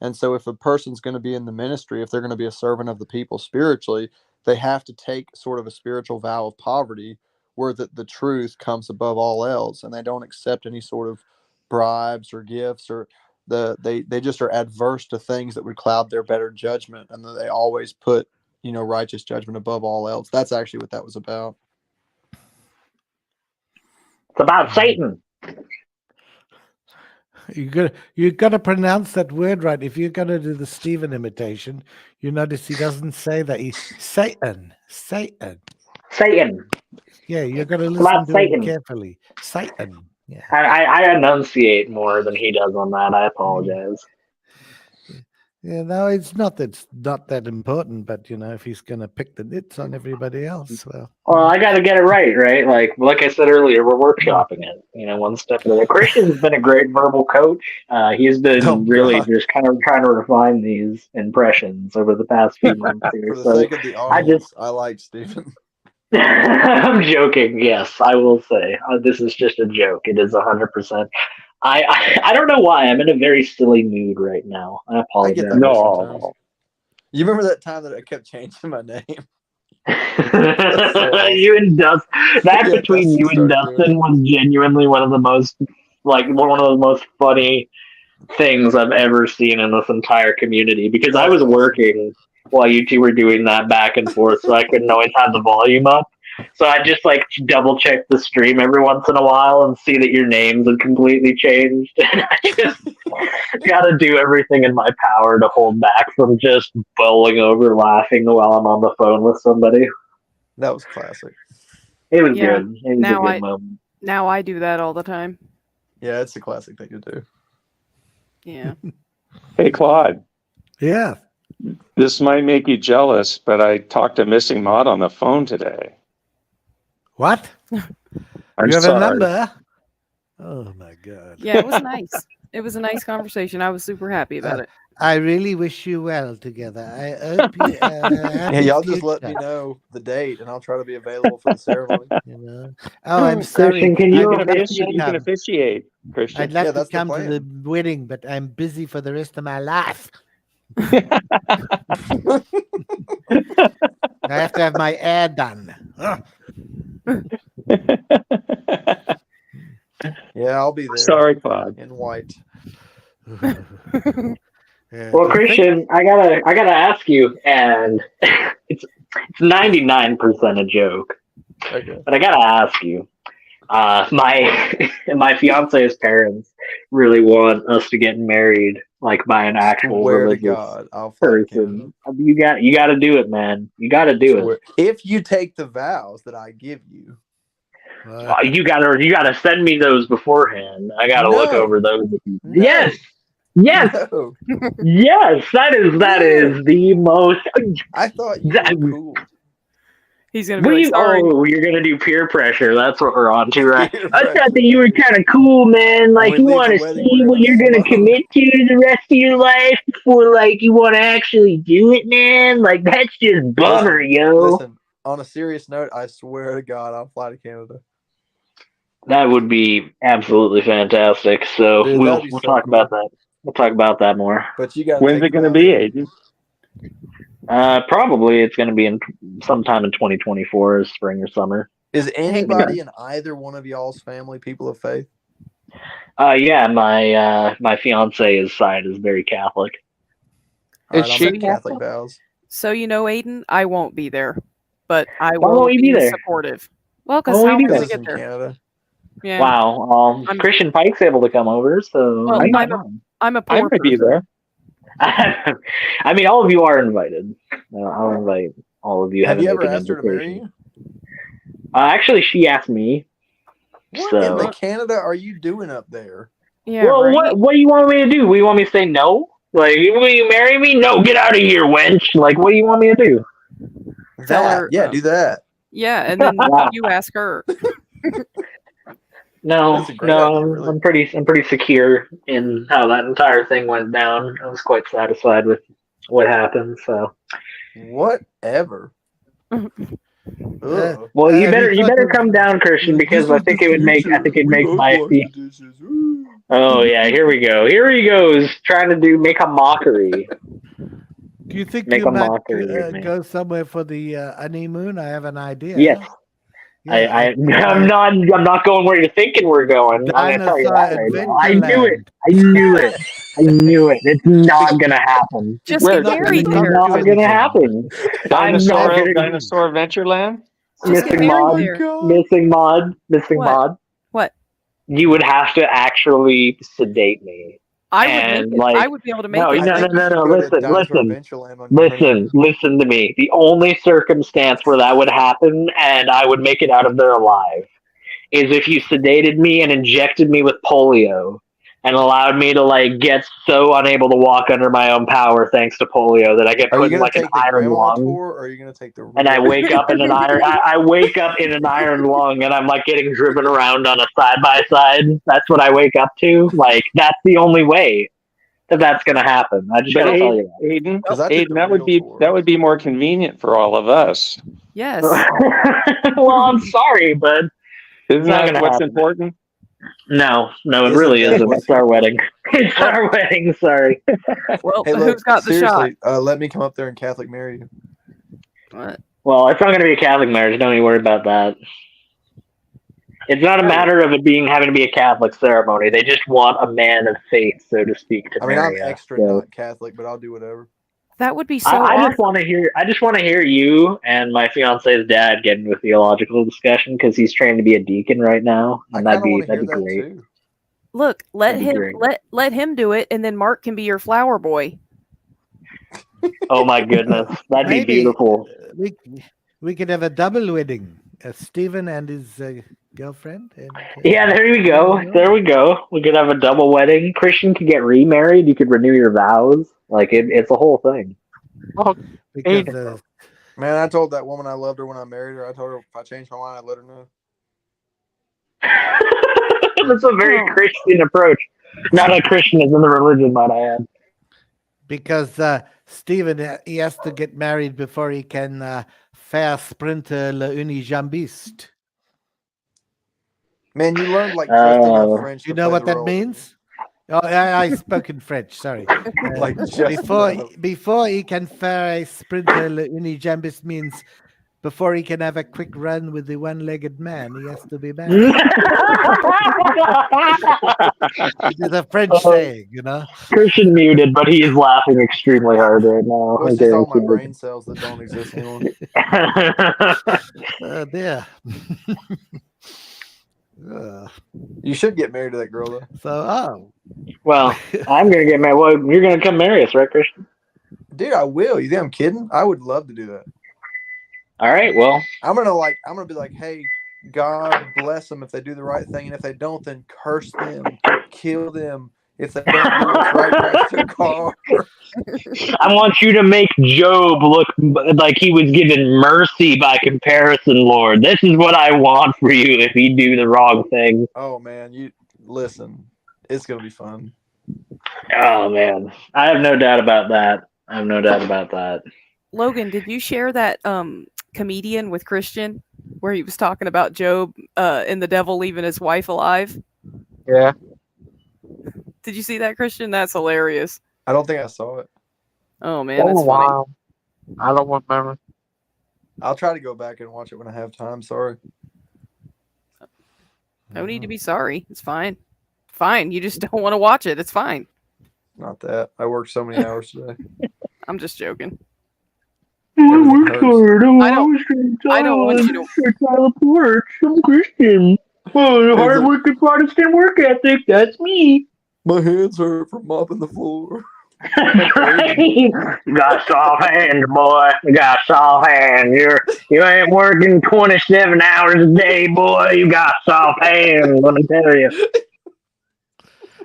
And so if a person's going to be in the ministry, if they're going to be a servant of the people spiritually, they have to take sort of a spiritual vow of poverty where the truth comes above all else, and they don't accept any sort of bribes or gifts, or they just are adverse to things that would cloud their better judgment, and that they always put righteous judgment above all else. That's actually what that was about. It's about Satan. You got to pronounce that word right. If you're going to do the Stephen imitation, you notice he doesn't say that. He's Satan. Yeah, you're going to listen to him carefully. Satan. Yeah. I enunciate more than he does on that. I apologize. Yeah, no, it's not that important, but if he's going to pick the nits on everybody else, well, I got to get it right? Like I said earlier, we're workshopping it. One step at a time. Christian's been a great verbal coach. He's been just kind of trying to refine these impressions over the past few months here. For the sake of the audience, I like Stephen. I'm joking. Yes, I will say this is just a joke. It is 100%. I don't know why. I'm in a very silly mood right now. I apologize. I get that sometimes. You remember that time that I kept changing my name? You and Dustin. That between you and Dustin was genuinely one of the most funny things I've ever seen in this entire community because I was working while you two were doing that back and forth, so I couldn't always have the volume up. So I just like double check the stream every once in a while and see that your names had completely changed. And I just gotta do everything in my power to hold back from just bowling over laughing while I'm on the phone with somebody. That was classic. It was Yeah. good. It was a good moment. Now I do that all the time. Yeah, it's a classic thing to do. Yeah. Hey, Claude, Yeah. this might make you jealous, but I talked to Missing Mod on the phone today. What? I'm You have sorry. a number? Oh my God. Yeah, it was nice. It was a nice conversation. I was super happy about it. I really wish you well together. I hope you. Yeah, y'all just let me know the date, and I'll try to be available for the ceremony. You know? Oh, I'm sorry. Christian, can you I'd love to You can come. officiate, Christian. I'd love Yeah, to that's the come to plan. the wedding, but I'm busy for the rest of my life. I have to have my hair done. Ugh. Yeah, I'll be there. Sorry, Claude. In white. Yeah, Well, do you think- Christian, I gotta ask you, and it's 99% a joke, Okay. but I gotta ask you. My fiance's parents really want us to get married, like by an actual Swear to religious God, I'll fly to Canada. person. You got to do it, man. You got to do it. Swear. If you take the vows that I give you. You gotta send me those beforehand. I gotta look No. over those. No. Yes, No. yes. That is the most. I thought you That- were cool. He's gonna be like, sorry. Oh, you're gonna do peer pressure. That's what we're on to, right? Peer I pressure. thought that you were kind of cool, man. Like We you leave want the to wedding, see we're what gonna you're gonna smoke. commit to the rest of your life before, like, you want to actually do it, man. Like that's just bummer, yo. Listen, on a serious note, I swear to God, I'll fly to Canada. That would be absolutely fantastic. So Dude, we'll that'd be so talk cool. about that. We'll talk about that more. But you got. When's it going to be, Aiden? Probably it's going to be in sometime in 2024, is spring or summer. Is anybody in either one of y'all's family people of faith? Yeah, my fiance's side is very Catholic. All Is right, I'll she make Catholic vows. So you know, Aiden, I won't be there, but I Why will won't you be there? supportive. Well, because Why how won't am you I be going Because to it's get in there? Canada. Yeah. Wow, I'm- Christian Pike's able to come over, so Well, I I'm know. I'm a I poor might be person. there. I mean, all of you are invited. I'll invite all of you. Have Have you an ever open asked her to marry invitation. you? Actually, she asked me. What in So, the Canada are you doing up there? Yeah, well, right. what do you want me to do? You want me to say no? Like, will you marry me? No, get out of here, wench. Like, what do you want me to do? Tell That, her, yeah, do that. Yeah, and then Wow. you ask her. No, That's a great no, idea, really. I'm pretty secure in how that entire thing went down. I was quite satisfied with what happened. So, Whatever. Ugh. well, you Have you better thought come of- down, Christian, because I think it would make my Oh yeah, here we go. Here he goes, trying to make a mockery. Do you think Make you a might mockery of me. go somewhere for the honeymoon? I have an idea. Yes, Yeah, I'm not going where you're thinking we're going. I'm gonna tell you that right now. I knew it. I knew it. It's not gonna happen. Just Where- get married It's there. not gonna happen. I'm not gonna Dinosaur Adventureland? Just get missing married mod, there. missing What? mod. What? You would have to actually sedate me. I would And, make it. like, I would be able to make no, it. no, I think no, you should no, go to listen, Dinosaur listen. Adventureland on your honeymoon. Listen to me. The only circumstance where that would happen and I would make it out of there alive is if you sedated me and injected me with polio and allowed me to, like, get so unable to walk under my own power thanks to polio that I get Are you put in, gonna like, an take the iron grandma lung. tour, or are you gonna take the? And I real- wake up in an iron. I wake up in an iron lung, and I'm like getting driven around on a side by side. That's what I wake up to. Like that's the only way that's gonna happen. I just But gotta tell you Aiden, 'Cause I took Aiden, the that would real be tour. that would be more convenient for all of us. Yes. that. Well, I'm sorry, but Isn't not that gonna what's happen. important? no, it Isn't really that isn't. what's It's our wedding. It's our wedding. Sorry. Well, Hey, look, who's got the shot? seriously, let me come up there and Catholic marry you. What? Well, it's not gonna be a Catholic marriage. Don't you worry about that. It's not a matter of it having to be a Catholic ceremony. They just want a man of faith, so to speak, to I mean, I'm marry us. extra So not Catholic, but I'll do whatever. That would be so I awesome. just want to hear. I just want to hear you and my fiance's dad get into a theological discussion because he's trained to be a deacon right now, and I that'd kind of be want to hear that great. too. Look, let That'd be him great. let him do it, and then Mark can be your flower boy. Oh my goodness, that'd be Maybe beautiful. we could have a double wedding. Stephen and his girlfriend. And, Yeah, there we go. There we go. We could have a double wedding. Christian could get remarried. You could renew your vows. Like it's a whole thing. Oh, Because Man, I told that woman I loved her when I married her. I told her if I changed my mind, I'd let her know. That's a very Christian approach. Not a Christian is in the religion, might I add. because Stephen, he has to get married before he can faire sprinter le unijambiste. Man, you learned like just enough French. You to know play what the that role. means? Oh, I spoke in French. Sorry. Like just Before he can faire a sprinter le unijambiste means before he can have a quick run with the one-legged man, he has to be married. It is a French saying, you know. Christian muted, but he is laughing extremely hard right now. Well, it's just all my brain cells that don't exist anymore. Oh dear. You should get married to that girl though. So, Well, I'm gonna get married. Well, you're gonna come marry us, right, Christian? Dude, I will. You think I'm kidding? I would love to do that. All right. Well, I'm gonna be like, hey, God bless them if they do the right thing, and if they don't, then curse them, kill them. If they don't do what's right, crash their car. I want you to make Job look like he was given mercy by comparison, Lord. This is what I want for you if you do the wrong thing. Oh man, you listen. It's gonna be fun. Oh man, I have no doubt about that. Logan, did you share that comedian with Christian where he was talking about Job and the devil leaving his wife alive? Yeah. Did you see that, Christian? That's hilarious. I don't think I saw it. Oh man, that's funny. I don't remember. I'll try to go back and watch it when I have time. Sorry. No need to be sorry. It's fine. Fine. You just don't want to watch it. It's fine. Not that. I worked so many hours today. I'm just joking. Everything hurts. I don't want you to. I'm Christian. Oh, hard-working Protestant work ethic. That's me. My hands hurt from mopping the floor. You got soft hands, boy. You got soft hands. You ain't working 27 hours a day, boy. You got soft hands. Let me tell you.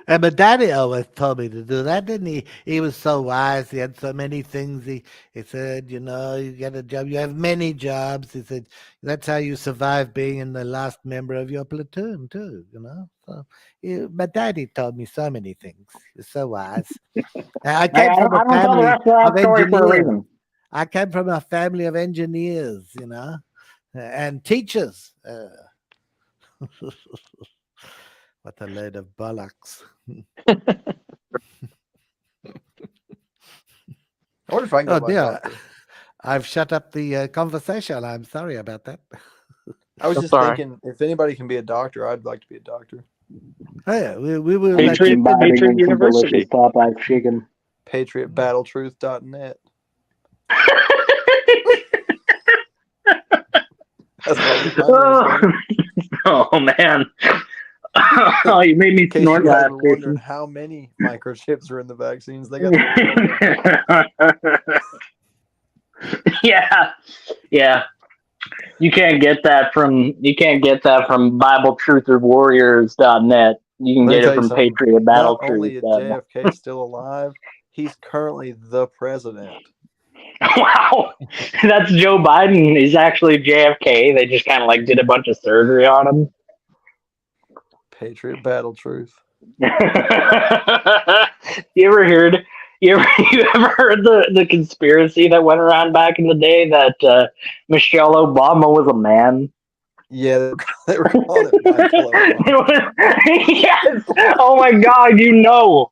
And my daddy always told me to do that, didn't he? He was so wise. He had so many things. He said, you know, you get a job. You have many jobs. He said, that's how you survive being in the last member of your platoon, too, you know. So my daddy told me so many things. He's so wise. I came from a family of engineers. I came from a family of engineers, you know, and teachers. What a load of bollocks. I wonder if I can go Oh dear. I've shut up the conversation. I'm sorry about that. I was just thinking, if anybody can be a doctor, I'd like to be a doctor. Oh, yeah, we will. Patriot University. Popeye chicken. PatriotBattleTruth.net. Oh man. Oh, you made me snort that. Wondering how many microchips are in the vaccines. They got. Yeah. You can't get that from BibleTrutherWarriors.net. You can get it from Patriot Battle Not only is JFK still alive, he's currently the president. Wow, that's Joe Biden. He's actually JFK. They just kind of like did a bunch of surgery on him. Patriot Battle Truth. You ever heard the conspiracy that went around back in the day that Michelle Obama was a man? Yeah, they were calling it Michael Obama. Yes. Oh my God, you know,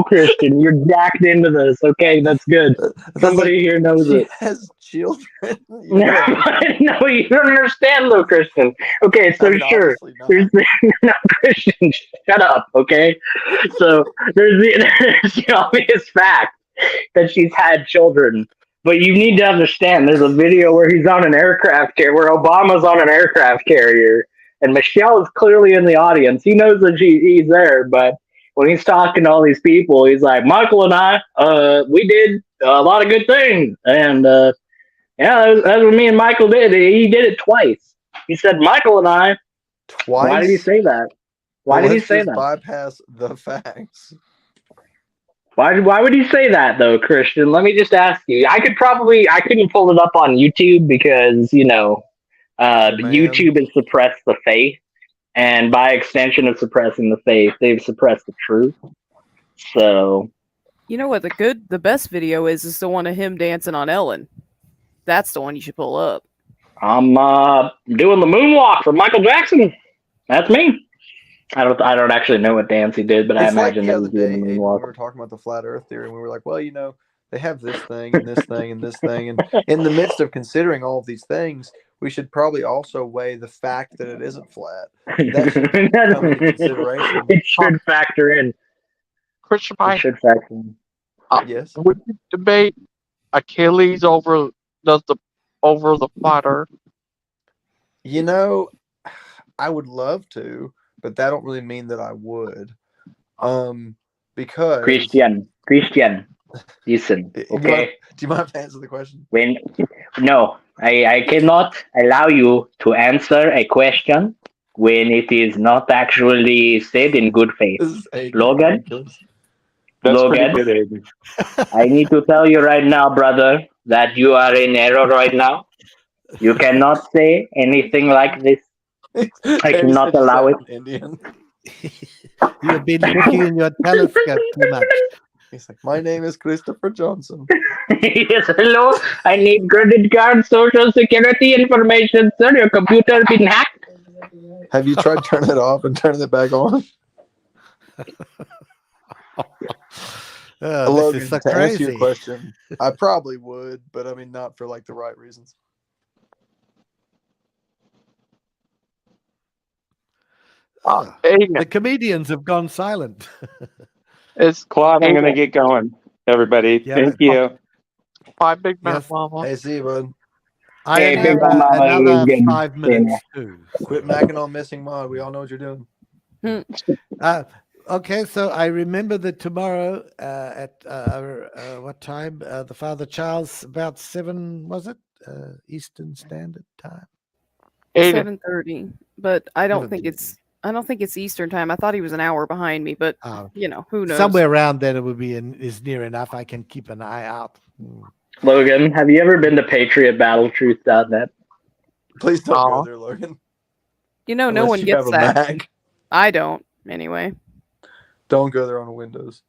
Christian, you're jacked into this. Okay, that's good. Somebody here knows she it. Has children. You know what I mean? No, you don't understand, though, Christian. Okay, so I mean, sure, obviously not. there's the no, Christian. Shut up, okay? So there's the obvious fact that she's had children, but you need to understand. There's a video where he's on an aircraft carrier, where Obama's on an aircraft carrier, and Michelle is clearly in the audience. He knows that he's there, but when he's talking to all these people, he's like, Michael and I, we did a lot of good things, and yeah, that's what me and Michael did. He did it twice. He said, Michael and I. Twice. Why did he say that? Why Well, did he let's say just that? bypass the facts. Why would he say that, though, Christian? Let me just ask you. I couldn't pull it up on YouTube because, Man. YouTube has suppressed the faith. And by extension of suppressing the faith, they've suppressed the truth. So. You know what the best video is the one of him dancing on Ellen. That's the one you should pull up. I'm doing the moonwalk for Michael Jackson. That's me. I don't actually know what dance he did, but I It's like imagine the that other he's doing day, the Aiden, we moonwalk. were talking about the flat Earth theory, and we were like, well, they have this thing and this thing and this thing, and in the midst of considering all of these things, we should probably also weigh the fact that it isn't flat. That should come into consideration. It should factor in. Christian, It should factor in. Yes. would you debate Achilles over the flat Earth? I would love to, but that don't really mean that I would. Because Christian, listen, okay? Do you mind if I answer the question? No, I cannot allow you to answer a question when it is not actually said in good faith. This is Aiden. Logan? That's Logan? pretty good, Aiden. I need to tell you right now, brother, that you are in error right now. You cannot say anything like this. I cannot allow it. Indian. You've been looking in your telescope too much. He's like, my name is Christopher Johnson. Yes, hello. I need credit card, social security information, sir. Your computer been hacked. Have you tried turning it off and turning it back on? This is so to answer your crazy. question, I probably would, but I mean, not for like the right reasons. Aiden, The comedians have gone silent. it's Claude, I'm going to get going, everybody. Yeah, Thank you. Five Big Man Yes. Mama. Hey, see you, bud. I Hey, have Big Mama, another you get 5 minutes too. Quit macking on missing mod. We all know what you're doing. Okay, so I remember that tomorrow at what time? The Father Charles, about 7, was it? Eastern Standard Time. Aiden, 7:30, but I don't think 7:30. it's Eastern time. I thought he was an hour behind me, but who knows? Somewhere around then it would be is near enough. I can keep an eye out. Logan, have you ever been to patriotbattletruth.net? Please don't Aw. go there, Logan. no Unless one you gets have a that. Mac. I don't anyway. Don't go there on Windows.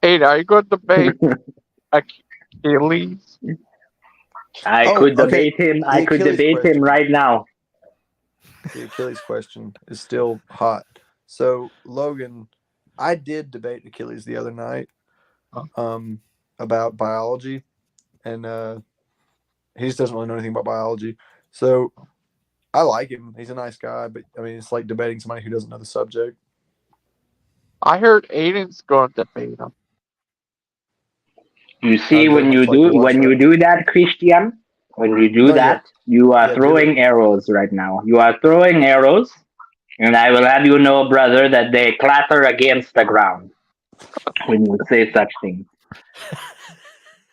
Aiden, are you going to debate Achilles? I Oh, could okay. debate him. The I could Achilles debate question. him right now. The Achilles question is still hot. So, Logan, I did debate Achilles the other night about biology, and he just doesn't really know anything about biology. So, I like him. He's a nice guy, but I mean, it's like debating somebody who doesn't know the subject. I heard Aiden's going to debate him. You see, I'd very when you much like to watch that. do that, Christian, when you do No, that, you are Yeah, do throwing arrows right now. You are throwing arrows, and I will have you know, brother, that they clatter against the ground when you say such things.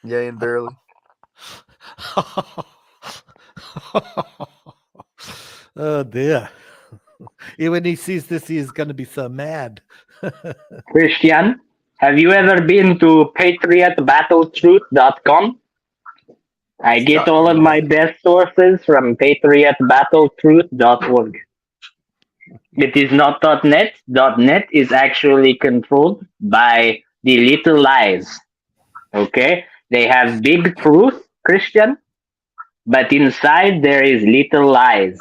Yay and barely. Oh dear. When he sees this, he is going to be so mad. Christian, have you ever been to patriotbattletruth.com? I get all of my best sources from patriotbattletruth.org. It is not .net. .net is actually controlled by the little lies. Okay? They have big truth, Christian, but inside there is little lies.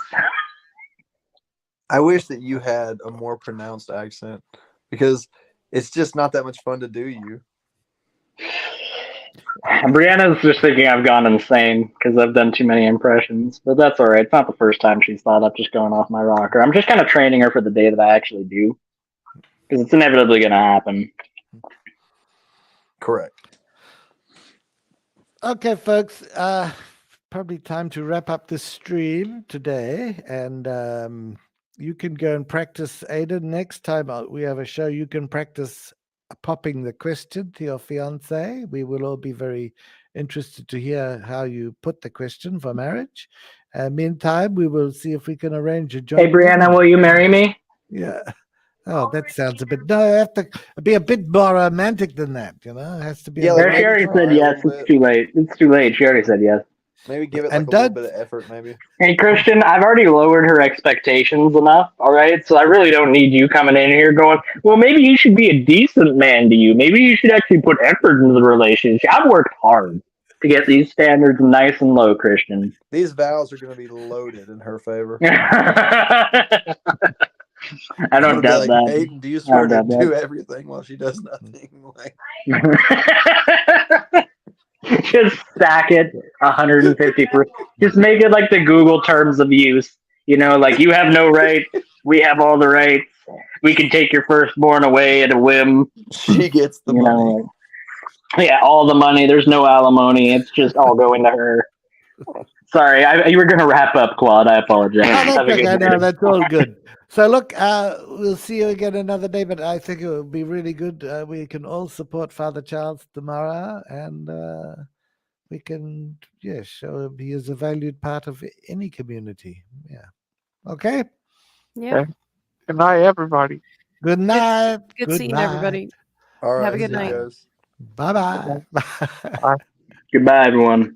I wish that you had a more pronounced accent because it's just not that much fun to do you. Brianna's just thinking I've gone insane because I've done too many impressions, but that's all right. It's not the first time she's thought I'm just going off my rocker. I'm just kind of training her for the day that I actually do, because it's inevitably going to happen. Correct. Okay, folks. Probably time to wrap up this stream today, and you can go and practice. Aiden, next time we have a show, you can practice popping the question to your fiance. We will all be very interested to hear how you put the question for marriage. Meantime, we will see if we can arrange a joint. Hey, Brianna, dinner. will you marry me? Yeah. Oh, that sounds a bit. No, I have to be a bit more romantic than that. You know, it has to be. Yeah, a like She maybe already try said a yes. little It's bit. too late. It's too late. She already said yes. Maybe give it And like a little don't- bit of effort, maybe. Hey, Christian, I've already lowered her expectations enough, all right? So I really don't need you coming in here going, well, maybe you should be a decent man to you. Maybe you should actually put effort into the relationship. I've worked hard to get these standards nice and low, Christian. These vows are going to be loaded in her favor. I I'm don't gonna be doubt like, that. Aiden, do you I swear don't to doubt do everything while she does nothing? Like, Just stack it 150%. Just make it like the Google terms of use. You know, like you have no right. We have all the rights. We can take your firstborn away at a whim. she gets the You money. know, yeah, all the money. There's no alimony. It's just all going to her. Sorry, you were going to wrap up, Claude. I apologize. Oh, that's Have a good okay. day. No, that's all good. So look, we'll see you again another day, but I think it will be really good. We can all support Father Charles tomorrow, and we can, show him he is a valued part of any community. Yeah. Okay. Yeah. Good night, everybody. Good night. Good seeing everybody. All right, Have a good see you night. guys. Bye-bye. Bye. Goodbye, everyone.